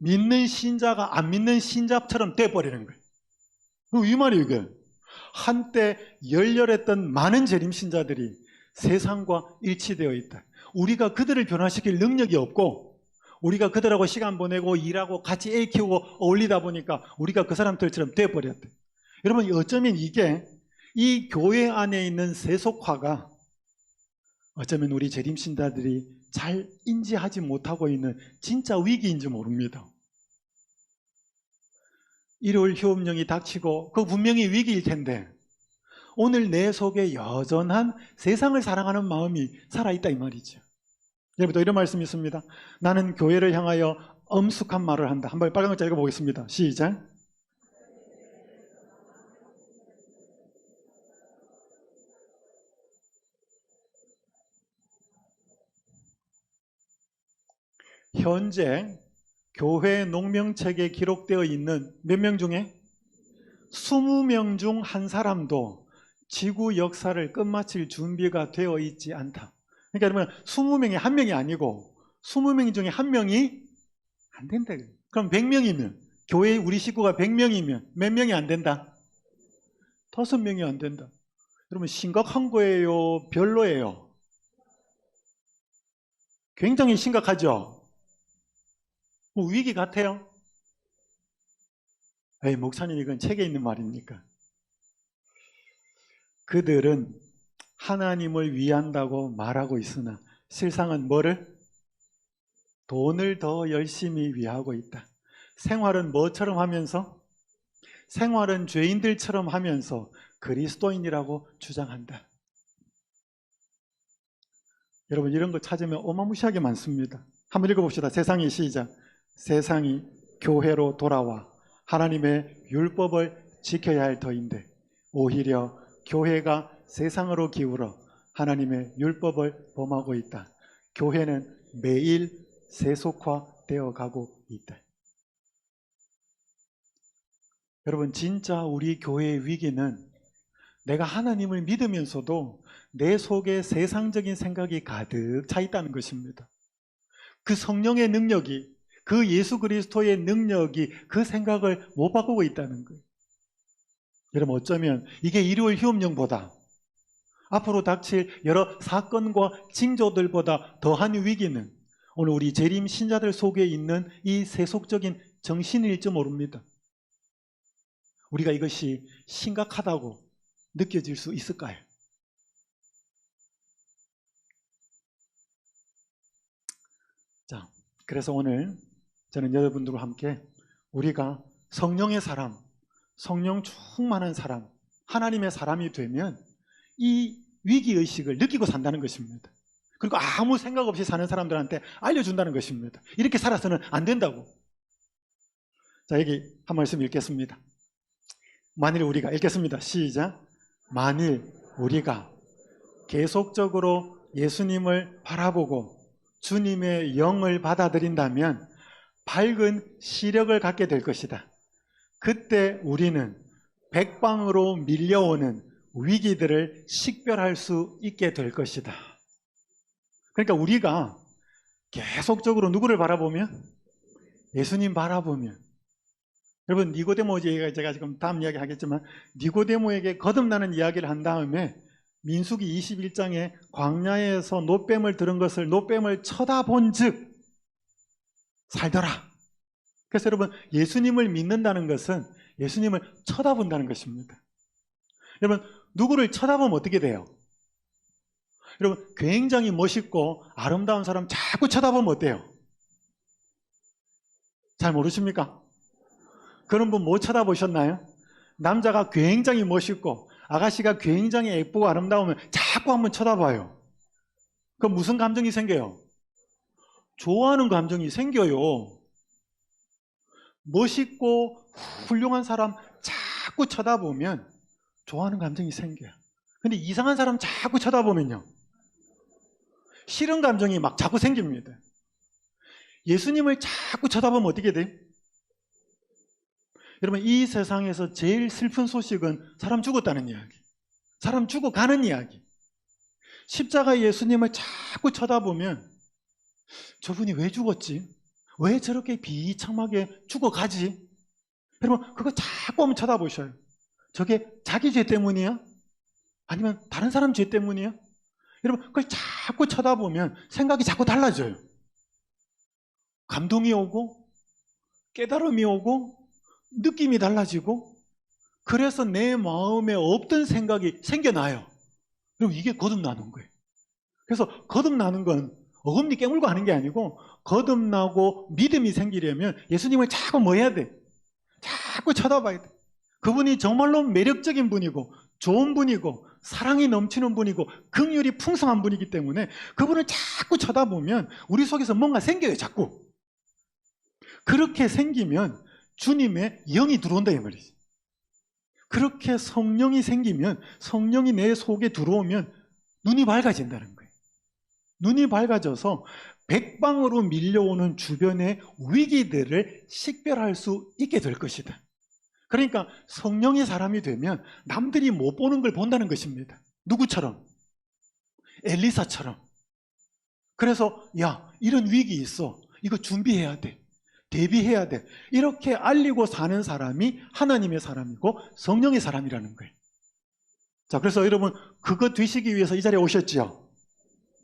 믿는 신자가 안 믿는 신자처럼 돼버리는 거예요. 이 말이에요. 이게 한때 열렬했던 많은 재림신자들이 세상과 일치되어 있다. 우리가 그들을 변화시킬 능력이 없고 우리가 그들하고 시간 보내고 일하고 같이 애 키우고 어울리다 보니까 우리가 그 사람들처럼 돼버렸대. 여러분, 어쩌면 이게 이 교회 안에 있는 세속화가 어쩌면 우리 재림신자들이 잘 인지하지 못하고 있는 진짜 위기인지 모릅니다. 일요일 휴업령이 닥치고 그 분명히 위기일 텐데 오늘 내 속에 여전한 세상을 사랑하는 마음이 살아있다 이 말이죠. 여러분도 이런 말씀이 있습니다. 나는 교회를 향하여 엄숙한 말을 한다. 한번 빨간 글자 읽어보겠습니다. 시작. 현재 교회 농명책에 기록되어 있는 몇 명 중에 20명 중 한 사람도 지구 역사를 끝마칠 준비가 되어 있지 않다. 그러니까 여러분 20명이 한 명이 아니고 20명 중에 한 명이 안 된다. 그럼 100명이면 교회 우리 식구가 100명이면 몇 명이 안 된다? 5명이 안 된다. 여러분 심각한 거예요? 별로예요? 굉장히 심각하죠? 뭐 위기 같아요? 에이, 목사님 이건 책에 있는 말입니까? 그들은 하나님을 위한다고 말하고 있으나 실상은 뭐를? 돈을 더 열심히 위하고 있다. 생활은 뭐처럼 하면서? 생활은 죄인들처럼 하면서 그리스도인이라고 주장한다. 여러분 이런 거 찾으면 어마무시하게 많습니다. 한번 읽어봅시다. 세상이 시작. 세상이 교회로 돌아와 하나님의 율법을 지켜야 할 터인데 오히려 교회가 세상으로 기울어 하나님의 율법을 범하고 있다. 교회는 매일 세속화되어 가고 있다. 여러분 진짜 우리 교회의 위기는 내가 하나님을 믿으면서도 내 속에 세상적인 생각이 가득 차 있다는 것입니다. 그 성령의 능력이 그 예수 그리스도의 능력이 그 생각을 못 바꾸고 있다는 거예요. 여러분 어쩌면 이게 일요일 휴업령보다 앞으로 닥칠 여러 사건과 징조들보다 더한 위기는 오늘 우리 재림 신자들 속에 있는 이 세속적인 정신일지 모릅니다. 우리가 이것이 심각하다고 느껴질 수 있을까요? 자, 그래서 오늘 저는 여러분들과 함께 우리가 성령의 사람, 성령 충만한 사람, 하나님의 사람이 되면 이 위기의식을 느끼고 산다는 것입니다. 그리고 아무 생각 없이 사는 사람들한테 알려준다는 것입니다. 이렇게 살아서는 안 된다고. 자, 여기 한 말씀 읽겠습니다. 만일 우리가, 읽겠습니다. 시작. 만일 우리가 계속적으로 예수님을 바라보고 주님의 영을 받아들인다면 밝은 시력을 갖게 될 것이다. 그때 우리는 백방으로 밀려오는 위기들을 식별할 수 있게 될 것이다. 그러니까 우리가 계속적으로 누구를 바라보면? 예수님 바라보면. 여러분, 니고데모, 제가 지금 다음 이야기 하겠지만 니고데모에게 거듭나는 이야기를 한 다음에 민수기 21장에 광야에서 노뱀을 들은 것을 노뱀을 쳐다본 즉 살더라. 그래서 여러분, 예수님을 믿는다는 것은 예수님을 쳐다본다는 것입니다. 여러분, 누구를 쳐다보면 어떻게 돼요? 여러분, 굉장히 멋있고 아름다운 사람 자꾸 쳐다보면 어때요? 잘 모르십니까? 그런 분 못 쳐다보셨나요? 남자가 굉장히 멋있고 아가씨가 굉장히 예쁘고 아름다우면 자꾸 한번 쳐다봐요. 그럼 무슨 감정이 생겨요? 좋아하는 감정이 생겨요. 멋있고 훌륭한 사람 자꾸 쳐다보면 좋아하는 감정이 생겨요. 근데 이상한 사람 자꾸 쳐다보면요, 싫은 감정이 막 자꾸 생깁니다. 예수님을 자꾸 쳐다보면 어떻게 돼요? 여러분, 이 세상에서 제일 슬픈 소식은 사람 죽었다는 이야기, 사람 죽어가는 이야기. 십자가 예수님을 자꾸 쳐다보면 저분이 왜 죽었지? 왜 저렇게 비참하게 죽어가지? 여러분, 그거 자꾸 한번 쳐다보셔요. 저게 자기 죄 때문이야? 아니면 다른 사람 죄 때문이야? 여러분, 그걸 자꾸 쳐다보면 생각이 자꾸 달라져요. 감동이 오고 깨달음이 오고 느낌이 달라지고, 그래서 내 마음에 없던 생각이 생겨나요. 그럼 이게 거듭나는 거예요. 그래서 거듭나는 건 어금니 깨물고 하는 게 아니고, 거듭나고 믿음이 생기려면 예수님을 자꾸 뭐 해야 돼? 자꾸 쳐다봐야 돼. 그분이 정말로 매력적인 분이고 좋은 분이고 사랑이 넘치는 분이고 긍휼이 풍성한 분이기 때문에 그분을 자꾸 쳐다보면 우리 속에서 뭔가 생겨요. 자꾸. 그렇게 생기면 주님의 영이 들어온다 이 말이지. 그렇게 성령이 생기면, 성령이 내 속에 들어오면 눈이 밝아진다는 거예요. 눈이 밝아져서 백방으로 밀려오는 주변의 위기들을 식별할 수 있게 될 것이다. 그러니까 성령의 사람이 되면 남들이 못 보는 걸 본다는 것입니다. 누구처럼? 엘리사처럼. 그래서 야, 이런 위기 있어, 이거 준비해야 돼, 대비해야 돼, 이렇게 알리고 사는 사람이 하나님의 사람이고 성령의 사람이라는 거예요. 자, 그래서 여러분, 그거 되시기 위해서 이 자리에 오셨지요.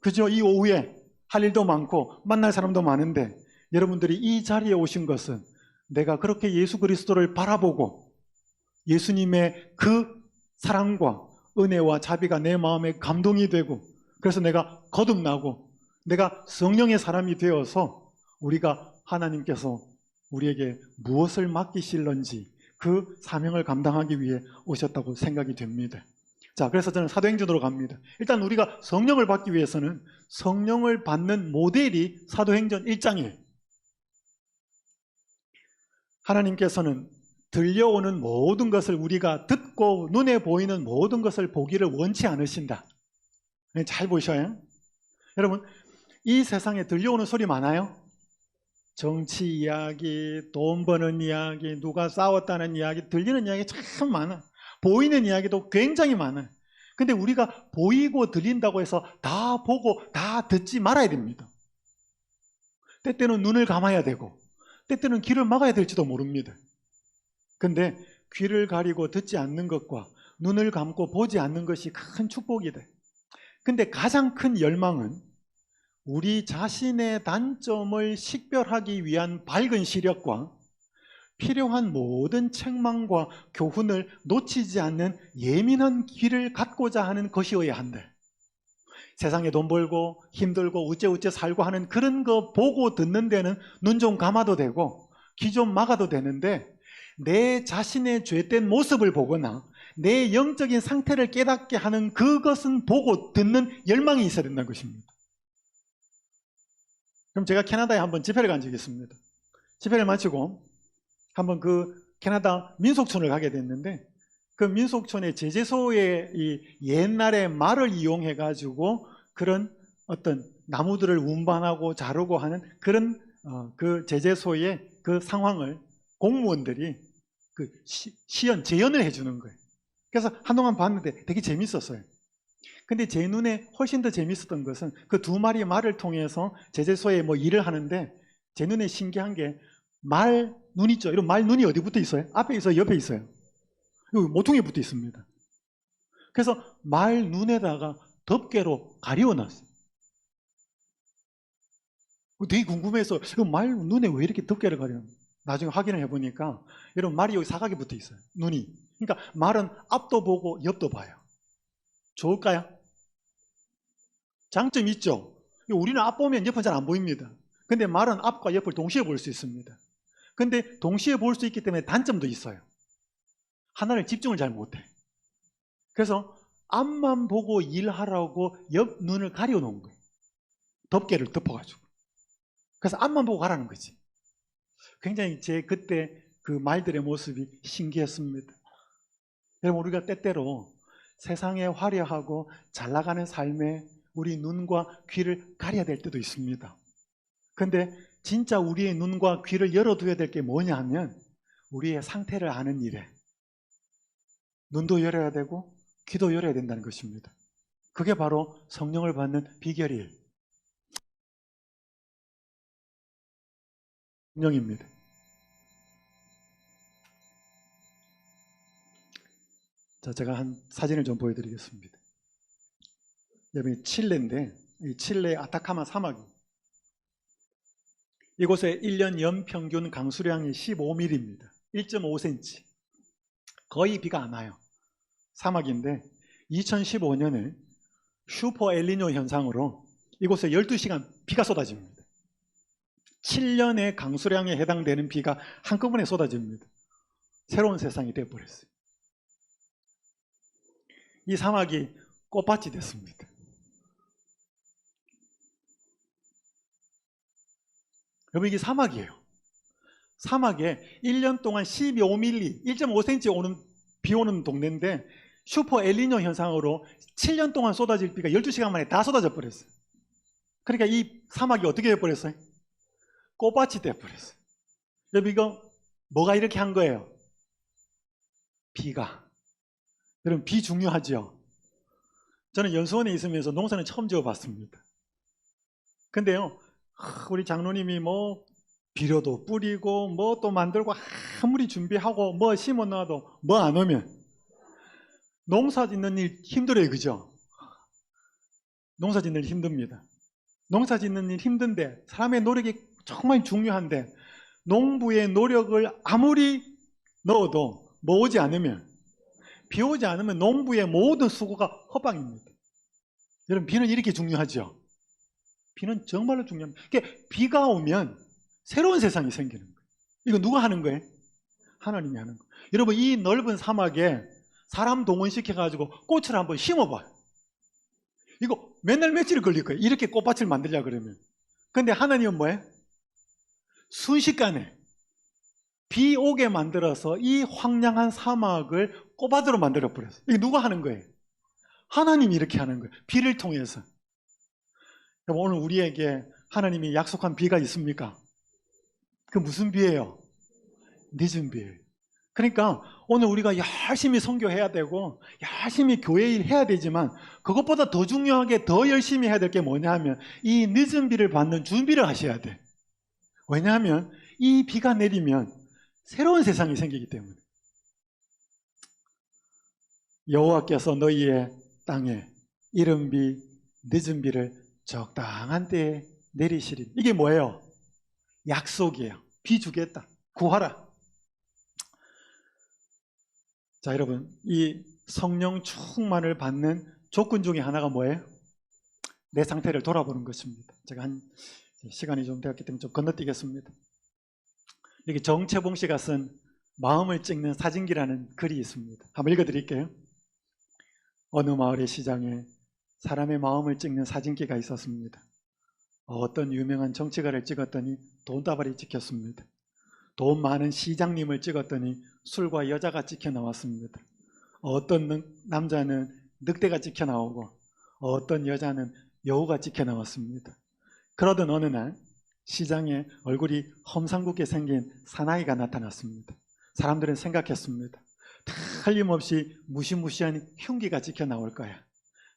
그죠? 이 오후에 할 일도 많고 만날 사람도 많은데 여러분들이 이 자리에 오신 것은 내가 그렇게 예수 그리스도를 바라보고 예수님의 그 사랑과 은혜와 자비가 내 마음에 감동이 되고, 그래서 내가 거듭나고 내가 성령의 사람이 되어서 우리가 하나님께서 우리에게 무엇을 맡기실런지 그 사명을 감당하기 위해 오셨다고 생각이 됩니다. 자, 그래서 저는 사도행전으로 갑니다. 일단 우리가 성령을 받기 위해서는 성령을 받는 모델이 사도행전 1장이에요. 하나님께서는 들려오는 모든 것을 우리가 듣고 눈에 보이는 모든 것을 보기를 원치 않으신다. 잘 보셔요. 여러분, 이 세상에 들려오는 소리 많아요. 정치 이야기, 돈 버는 이야기, 누가 싸웠다는 이야기, 들리는 이야기 참 많아. 보이는 이야기도 굉장히 많아요. 근데 우리가 보이고 들린다고 해서 다 보고 다 듣지 말아야 됩니다. 때때는 눈을 감아야 되고 때때는 귀를 막아야 될지도 모릅니다. 근데 귀를 가리고 듣지 않는 것과 눈을 감고 보지 않는 것이 큰 축복이다. 근데 가장 큰 열망은 우리 자신의 단점을 식별하기 위한 밝은 시력과 필요한 모든 책망과 교훈을 놓치지 않는 예민한 귀를 갖고자 하는 것이어야 한대. 세상에 돈 벌고 힘들고 우째우째 살고 하는 그런 거 보고 듣는 데는 눈 좀 감아도 되고 귀 좀 막아도 되는데, 내 자신의 죄된 모습을 보거나 내 영적인 상태를 깨닫게 하는 그것은 보고 듣는 열망이 있어야 된다는 것입니다. 그럼 제가 캐나다에 한번 집회를 간 적이 있습니다. 집회를 마치고 한번 그 캐나다 민속촌을 가게 됐는데, 그 민속촌의 제재소에 이 옛날에 말을 이용해 가지고 그런 어떤 나무들을 운반하고 자르고 하는 그런 그 제재소의 그 상황을 공무원들이 그 재연을 해주는 거예요. 그래서 한동안 봤는데 되게 재밌었어요. 근데 제 눈에 훨씬 더 재밌었던 것은 그 두 마리 말을 통해서 제재소에 뭐 일을 하는데, 제 눈에 신기한 게 말 눈 있죠? 이런 말 눈이 어디 붙어 있어요? 앞에 있어요? 옆에 있어요? 여기 모퉁이에 붙어 있습니다. 그래서 말 눈에다가 덮개로 가려놨어요. 되게 궁금해서 말 눈에 왜 이렇게 덮개를 가려놨나? 나중에 확인을 해보니까 이런 말이 여기 사각에 붙어 있어요. 눈이. 그러니까 말은 앞도 보고 옆도 봐요. 좋을까요? 장점이 있죠. 우리는 앞 보면 옆은 잘 안 보입니다. 근데 말은 앞과 옆을 동시에 볼 수 있습니다. 근데 동시에 볼 수 있기 때문에 단점도 있어요. 하나를 집중을 잘 못해. 그래서 앞만 보고 일하라고 옆 눈을 가려 놓은 거예요. 덮개를 덮어가지고. 그래서 앞만 보고 가라는 거지. 굉장히 제 그때 그 말들의 모습이 신기했습니다. 여러분, 우리가 때때로 세상에 화려하고 잘 나가는 삶에 우리 눈과 귀를 가려야 될 때도 있습니다. 근데 진짜 우리의 눈과 귀를 열어둬야 될 게 뭐냐 하면 우리의 상태를 아는 일에 눈도 열어야 되고 귀도 열어야 된다는 것입니다. 그게 바로 성령을 받는 비결이에요. 성령입니다. 자, 제가 한 사진을 좀 보여드리겠습니다. 여기 칠레인데, 이 칠레 아타카마 사막이, 이곳의 1년 연평균 강수량이 15mm입니다. 1.5cm. 거의 비가 안 와요. 사막인데 2015년에 슈퍼 엘니뇨 현상으로 이곳에 12시간 비가 쏟아집니다. 7년의 강수량에 해당되는 비가 한꺼번에 쏟아집니다. 새로운 세상이 되어버렸어요. 이 사막이 꽃밭이 됐습니다. 여러분, 이게 사막이에요. 사막에 1년 동안 12mm, 1.5cm 오는 비 오는 동네인데 슈퍼 엘니뇨 현상으로 7년 동안 쏟아질 비가 12시간 만에 다 쏟아져 버렸어요. 그러니까 이 사막이 어떻게 되어버렸어요? 꽃밭이 되어버렸어요. 여러분, 이거 뭐가 이렇게 한 거예요? 비가. 여러분, 비 중요하죠? 저는 연수원에 있으면서 농사는 처음 지어봤습니다. 근데요, 우리 장로님이 뭐 비료도 뿌리고 뭐 또 만들고 아무리 준비하고 뭐 심어놔도 뭐 안 오면 농사 짓는 일 힘들어요. 그죠? 농사 짓는 일 힘듭니다. 농사 짓는 일 힘든데 사람의 노력이 정말 중요한데 농부의 노력을 아무리 넣어도 뭐 오지 않으면, 비 오지 않으면 농부의 모든 수고가 허방입니다. 여러분, 비는 이렇게 중요하죠? 비는 정말로 중요합니다. 그러니까 비가 오면 새로운 세상이 생기는 거예요. 이거 누가 하는 거예요? 하나님이 하는 거예요. 여러분, 이 넓은 사막에 사람 동원시켜가지고 꽃을 한번 심어봐요. 이거 맨날 며칠 걸릴 거예요. 이렇게 꽃밭을 만들려 그러면. 근데 하나님은 뭐예요? 순식간에 비 오게 만들어서 이 황량한 사막을 꽃밭으로 만들어 버렸어요. 이게 누가 하는 거예요? 하나님이 이렇게 하는 거예요. 비를 통해서. 오늘 우리에게 하나님이 약속한 비가 있습니까? 그 무슨 비예요? 늦은 비예요. 그러니까 오늘 우리가 열심히 선교해야 되고 열심히 교회 일 해야 되지만 그것보다 더 중요하게 더 열심히 해야 될 게 뭐냐 하면 이 늦은 비를 받는 준비를 하셔야 돼. 왜냐하면 이 비가 내리면 새로운 세상이 생기기 때문에. 여호와께서 너희의 땅에 이른 비, 늦은 비를 적당한 때에 내리시리. 이게 뭐예요? 약속이에요. 비 주겠다. 구하라. 자, 여러분, 이 성령 충만을 받는 조건 중에 하나가 뭐예요? 내 상태를 돌아보는 것입니다. 제가 시간이 좀 되었기 때문에 좀 건너뛰겠습니다. 여기 정채봉 씨가 쓴 마음을 찍는 사진기라는 글이 있습니다. 한번 읽어드릴게요. 어느 마을의 시장에 사람의 마음을 찍는 사진기가 있었습니다. 어떤 유명한 정치가를 찍었더니 돈다발이 찍혔습니다. 돈 많은 시장님을 찍었더니 술과 여자가 찍혀 나왔습니다. 어떤 남자는 늑대가 찍혀 나오고 어떤 여자는 여우가 찍혀 나왔습니다. 그러던 어느 날 시장에 얼굴이 험상궂게 생긴 사나이가 나타났습니다. 사람들은 생각했습니다. 틀림없이 무시무시한 흉기가 찍혀 나올 거야.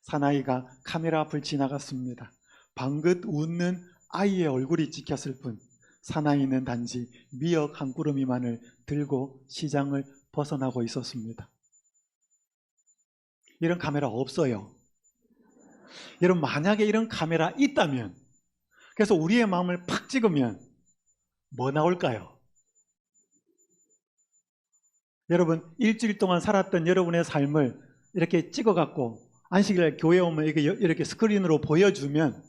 사나이가 카메라 앞을 지나갔습니다. 방긋 웃는 아이의 얼굴이 찍혔을 뿐 사나이는 단지 미역 한 꾸러미만을 들고 시장을 벗어나고 있었습니다. 이런 카메라 없어요. 여러분, 만약에 이런 카메라 있다면, 그래서 우리의 마음을 팍 찍으면 뭐 나올까요? 여러분, 일주일 동안 살았던 여러분의 삶을 이렇게 찍어갖고 안식일 교회 오면 이렇게 스크린으로 보여주면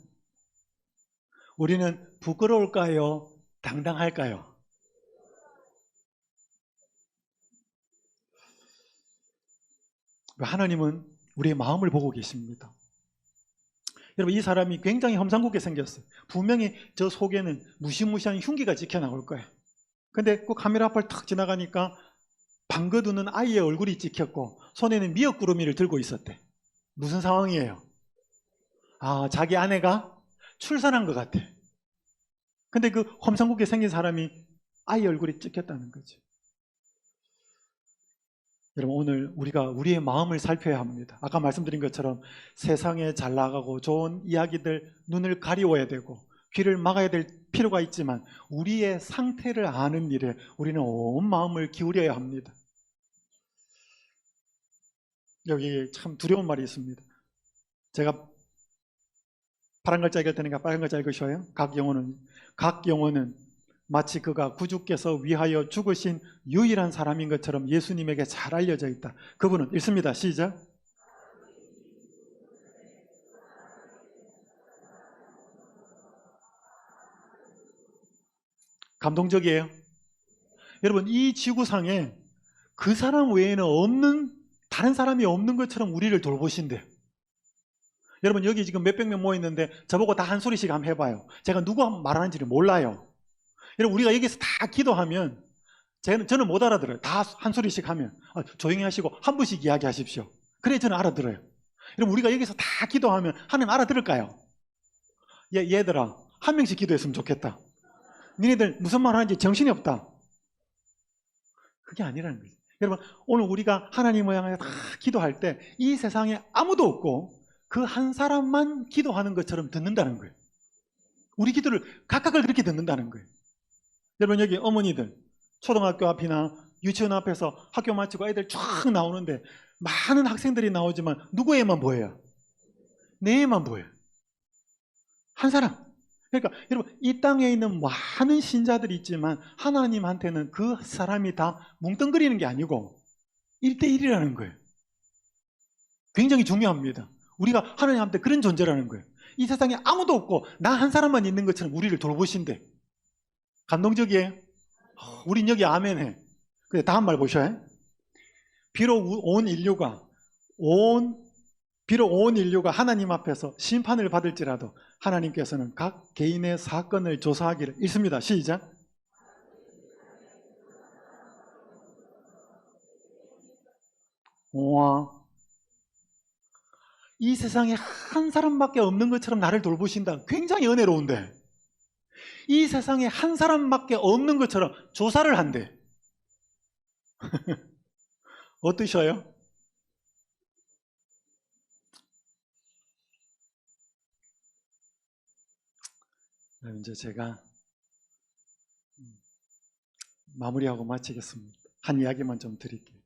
우리는 부끄러울까요? 당당할까요? 하나님은 우리의 마음을 보고 계십니다. 여러분, 이 사람이 굉장히 험상궂게 생겼어요. 분명히 저 속에는 무시무시한 흉기가 찍혀 나올 거예요. 근데 그 카메라 앞을 탁 지나가니까 방긋 웃는 아이의 얼굴이 찍혔고 손에는 미역구름이를 들고 있었대. 무슨 상황이에요? 아, 자기 아내가 출산한 것 같아. 근데 그 험상궂게 생긴 사람이 아이 얼굴이 찍혔다는 거죠. 여러분, 오늘 우리가 우리의 마음을 살펴야 합니다. 아까 말씀드린 것처럼 세상에 잘 나가고 좋은 이야기들 눈을 가리워야 되고 귀를 막아야 될 필요가 있지만 우리의 상태를 아는 일에 우리는 온 마음을 기울여야 합니다. 여기 참 두려운 말이 있습니다. 제가 파란 글자 읽을 테니까 빨간 글자 읽으셔요. 각 영혼은 마치 그가 구주께서 위하여 죽으신 유일한 사람인 것처럼 예수님에게 잘 알려져 있다. 그분은 읽습니다. 시작. 감동적이에요. 여러분, 이 지구상에 그 사람 외에는 다른 사람이 없는 것처럼 우리를 돌보신대요. 여러분, 여기 지금 몇백 명 모였는데 저보고 다 한 소리씩 한번 해봐요. 제가 누구 말하는지를 몰라요. 여러분, 우리가 여기서 다 기도하면 저는 못 알아들어요. 다 한 소리씩 하면 조용히 하시고 한 분씩 이야기하십시오. 그래 저는 알아들어요. 여러분, 우리가 여기서 다 기도하면 하나님 알아들을까요? 얘들아, 한 명씩 기도했으면 좋겠다. 니네들 무슨 말 하는지 정신이 없다. 그게 아니라는 거죠. 여러분, 오늘 우리가 하나님을 향해 다 기도할 때 이 세상에 아무도 없고 그 한 사람만 기도하는 것처럼 듣는다는 거예요. 우리 기도를 각각을 그렇게 듣는다는 거예요. 여러분, 여기 어머니들 초등학교 앞이나 유치원 앞에서 학교 마치고 애들 쫙 나오는데 많은 학생들이 나오지만 누구에만 보여요? 내에만 보여요. 한 사람. 그러니까 여러분, 이 땅에 있는 많은 신자들이 있지만 하나님한테는 그 사람이 다 뭉뚱그리는 게 아니고 1대1이라는 거예요. 굉장히 중요합니다. 우리가 하나님한테 그런 존재라는 거예요. 이 세상에 아무도 없고 나 한 사람만 있는 것처럼 우리를 돌보신대. 감동적이에요? 우린 여기 아멘해. 근데 다음 말 보셔요. 비록 온 인류가 하나님 앞에서 심판을 받을지라도 하나님께서는 각 개인의 사건을 조사하기를. 읽습니다. 시작. 와, 이 세상에 한 사람밖에 없는 것처럼 나를 돌보신다. 굉장히 은혜로운데 이 세상에 한 사람밖에 없는 것처럼 조사를 한대. 어떠셔요? 이제 제가 마무리하고 마치겠습니다. 한 이야기만 좀 드릴게요.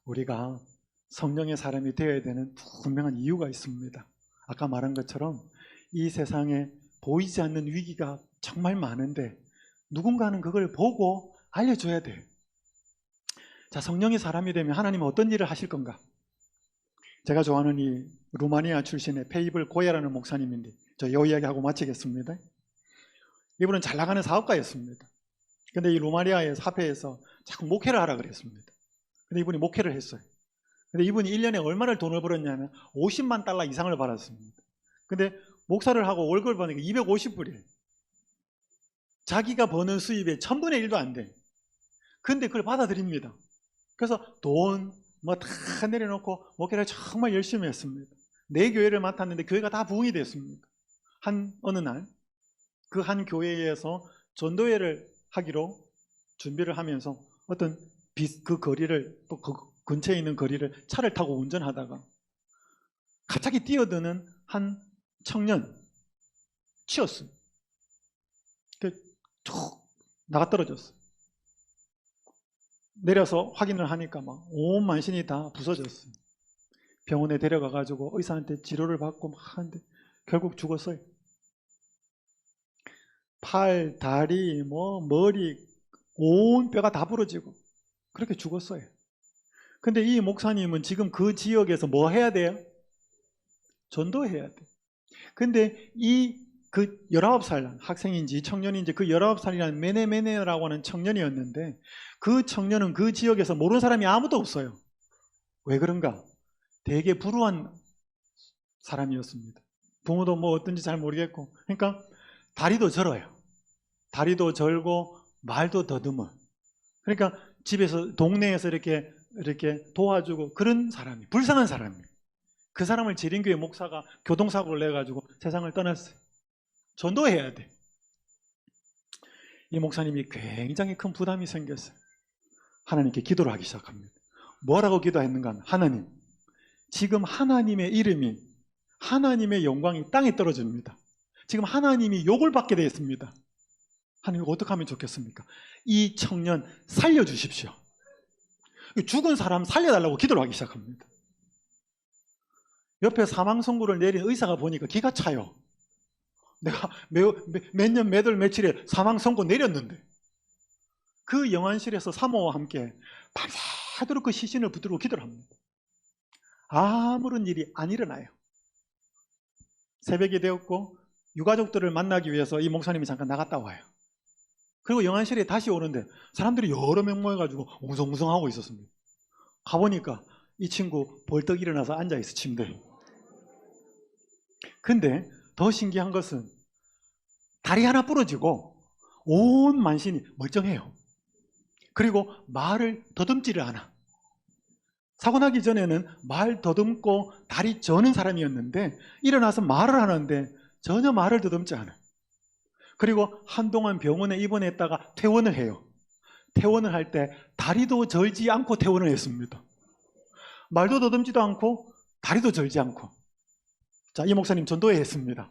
우리가 성령의 사람이 되어야 되는 분명한 이유가 있습니다. 아까 말한 것처럼 이 세상에 보이지 않는 위기가 정말 많은데 누군가는 그걸 보고 알려줘야 돼요. 자, 성령이 사람이 되면 하나님은 어떤 일을 하실 건가? 제가 좋아하는 이 루마니아 출신의 페이블 고야라는 목사님인데, 저 이 이야기하고 마치겠습니다. 이분은 잘 나가는 사업가였습니다. 근데 이 루마니아의 사회에서 자꾸 목회를 하라 그랬습니다. 근데 이분이 목회를 했어요. 근데 이분이 1년에 얼마나 돈을 벌었냐면 50만 달러 이상을 벌었습니다. 근데 목사를 하고 월급을 버는 게 250불이에요. 자기가 버는 수입의 1000분의 1도 안 돼. 근데 그걸 받아들입니다. 그래서 돈 뭐 다 내려놓고 목회를 정말 열심히 했습니다. 네 교회를 맡았는데 교회가 다 부흥이 됐습니다. 어느 날 그 한 교회에서 전도회를 하기로 준비를 하면서 어떤 그 거리를, 또 그 근처에 있는 거리를 차를 타고 운전하다가 갑자기 뛰어드는 한 청년 치였어요. 툭 나가 떨어졌어요. 내려서 확인을 하니까 막 온 만신이 다 부서졌어요. 병원에 데려가가지고 의사한테 치료를 받고 막 하는데 결국 죽었어요. 팔, 다리, 머리, 온 뼈가 다 부러지고 그렇게 죽었어요. 근데 이 목사님은 지금 그 지역에서 뭐 해야 돼요? 전도해야 돼. 근데 그 19살 학생인지 청년인지 그 19살이라는 메네메네라고 하는 청년이었는데 그 청년은 그 지역에서 모르는 사람이 아무도 없어요. 왜 그런가? 되게 불우한 사람이었습니다. 부모도 뭐 어떤지 잘 모르겠고, 그러니까 다리도 절어요. 다리도 절고 말도 더듬어. 그러니까 집에서 동네에서 이렇게 도와주고 그런 사람이, 불쌍한 사람이에요. 그 사람을 재림교회 목사가 교통사고를 내가지고 세상을 떠났어요. 전도해야 돼. 이 목사님이 굉장히 큰 부담이 생겼어요. 하나님께 기도를 하기 시작합니다. 뭐라고 기도했는가 하면, 하나님, 지금 하나님의 이름이, 하나님의 영광이 땅에 떨어집니다. 지금 하나님이 욕을 받게 되어 있습니다. 하나님, 어떻게 하면 좋겠습니까? 이 청년 살려주십시오. 죽은 사람 살려달라고 기도를 하기 시작합니다. 옆에 사망 선고를 내린 의사가 보니까 기가 차요. 내가 몇 년, 몇 월, 며칠에 사망 선고 내렸는데 그 영안실에서 사모와 함께 밤새도록 그 시신을 붙들고 기도를 합니다. 아무런 일이 안 일어나요. 새벽이 되었고 유가족들을 만나기 위해서 이 목사님이 잠깐 나갔다 와요. 그리고 영안실에 다시 오는데 사람들이 여러 명 모여가지고 웅성웅성하고 있었습니다. 가보니까 이 친구 벌떡 일어나서 앉아있어, 침대에. 근데 더 신기한 것은 다리 하나 부러지고 온 만신이 멀쩡해요. 그리고 말을 더듬지를 않아. 사고 나기 전에는 말 더듬고 다리 저는 사람이었는데 일어나서 말을 하는데 전혀 말을 더듬지 않아요. 그리고 한동안 병원에 입원했다가 퇴원을 해요. 퇴원을 할 때 다리도 절지 않고 퇴원을 했습니다. 말도 더듬지도 않고 다리도 절지 않고. 자, 이 목사님 전도회 했습니다.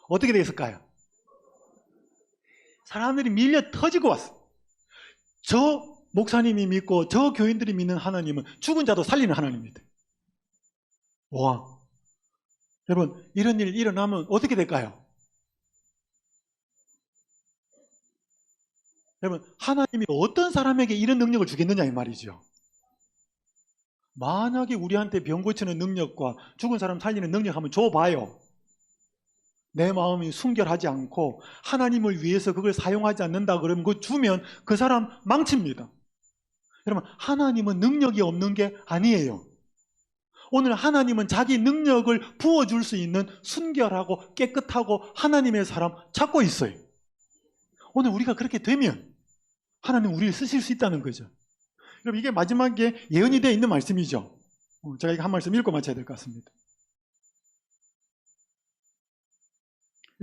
어떻게 되었을까요? 사람들이 밀려 터지고 왔어. 저 목사님이 믿고 저 교인들이 믿는 하나님은 죽은 자도 살리는 하나님입니다. 와, 여러분, 이런 일 일어나면 어떻게 될까요? 여러분, 하나님이 어떤 사람에게 이런 능력을 주겠느냐 이 말이죠. 만약에 우리한테 병 고치는 능력과 죽은 사람 살리는 능력 한번 줘봐요. 내 마음이 순결하지 않고 하나님을 위해서 그걸 사용하지 않는다 그러면 그거 주면 그 사람 망칩니다. 여러분, 하나님은 능력이 없는 게 아니에요. 오늘 하나님은 자기 능력을 부어줄 수 있는 순결하고 깨끗하고 하나님의 사람 찾고 있어요. 오늘 우리가 그렇게 되면 하나님 우리를 쓰실 수 있다는 거죠. 여러분, 이게 마지막에 예언이 되어 있는 말씀이죠. 제가 이거 한 말씀 읽고 마쳐야 될 것 같습니다.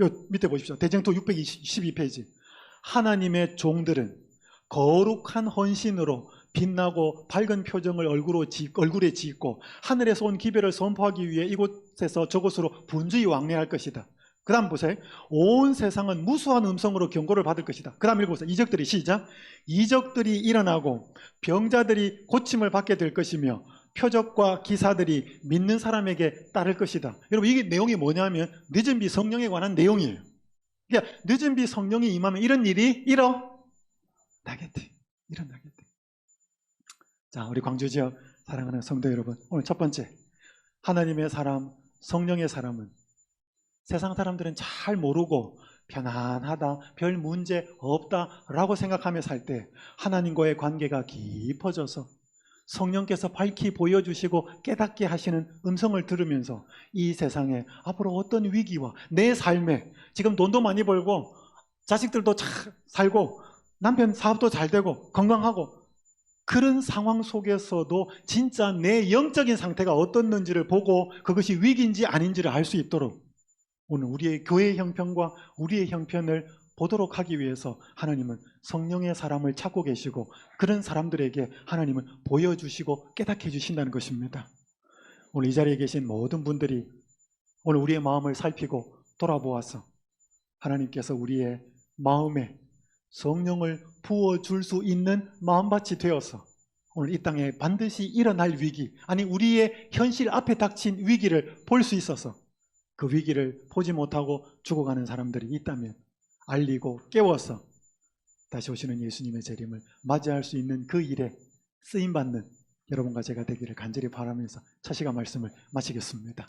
요 밑에 보십시오. 대쟁토 612페이지. 하나님의 종들은 거룩한 헌신으로 빛나고 밝은 표정을 얼굴에 짓고 하늘에서 온 기별을 선포하기 위해 이곳에서 저곳으로 분주히 왕래할 것이다. 그 다음 보세요. 온 세상은 무수한 음성으로 경고를 받을 것이다. 그 다음 읽어보세요. 이적들이 시작. 이적들이 일어나고 병자들이 고침을 받게 될 것이며 표적과 기사들이 믿는 사람에게 따를 것이다. 여러분, 이게 내용이 뭐냐면 늦은 비 성령에 관한 내용이에요. 그러니까 늦은 비 성령이 임하면 이런 일이 일어나겠대. 일어나겠대. 자, 우리 광주 지역 사랑하는 성도 여러분, 오늘 첫 번째, 하나님의 사람, 성령의 사람은 세상 사람들은 잘 모르고 편안하다, 별 문제 없다라고 생각하며 살 때 하나님과의 관계가 깊어져서 성령께서 밝히 보여주시고 깨닫게 하시는 음성을 들으면서 이 세상에 앞으로 어떤 위기와 내 삶에 지금 돈도 많이 벌고 자식들도 잘 살고 남편 사업도 잘 되고 건강하고 그런 상황 속에서도 진짜 내 영적인 상태가 어떻는지를 보고 그것이 위기인지 아닌지를 알 수 있도록 오늘 우리의 교회의 형편과 우리의 형편을 보도록 하기 위해서 하나님은 성령의 사람을 찾고 계시고 그런 사람들에게 하나님은 보여주시고 깨닫게 해주신다는 것입니다. 오늘 이 자리에 계신 모든 분들이 오늘 우리의 마음을 살피고 돌아보아서 하나님께서 우리의 마음에 성령을 부어줄 수 있는 마음밭이 되어서 오늘 이 땅에 반드시 일어날 위기, 아니 우리의 현실 앞에 닥친 위기를 볼 수 있어서 그 위기를 보지 못하고 죽어가는 사람들이 있다면 알리고 깨워서 다시 오시는 예수님의 재림을 맞이할 수 있는 그 일에 쓰임받는 여러분과 제가 되기를 간절히 바라면서 첫 시간 말씀을 마치겠습니다.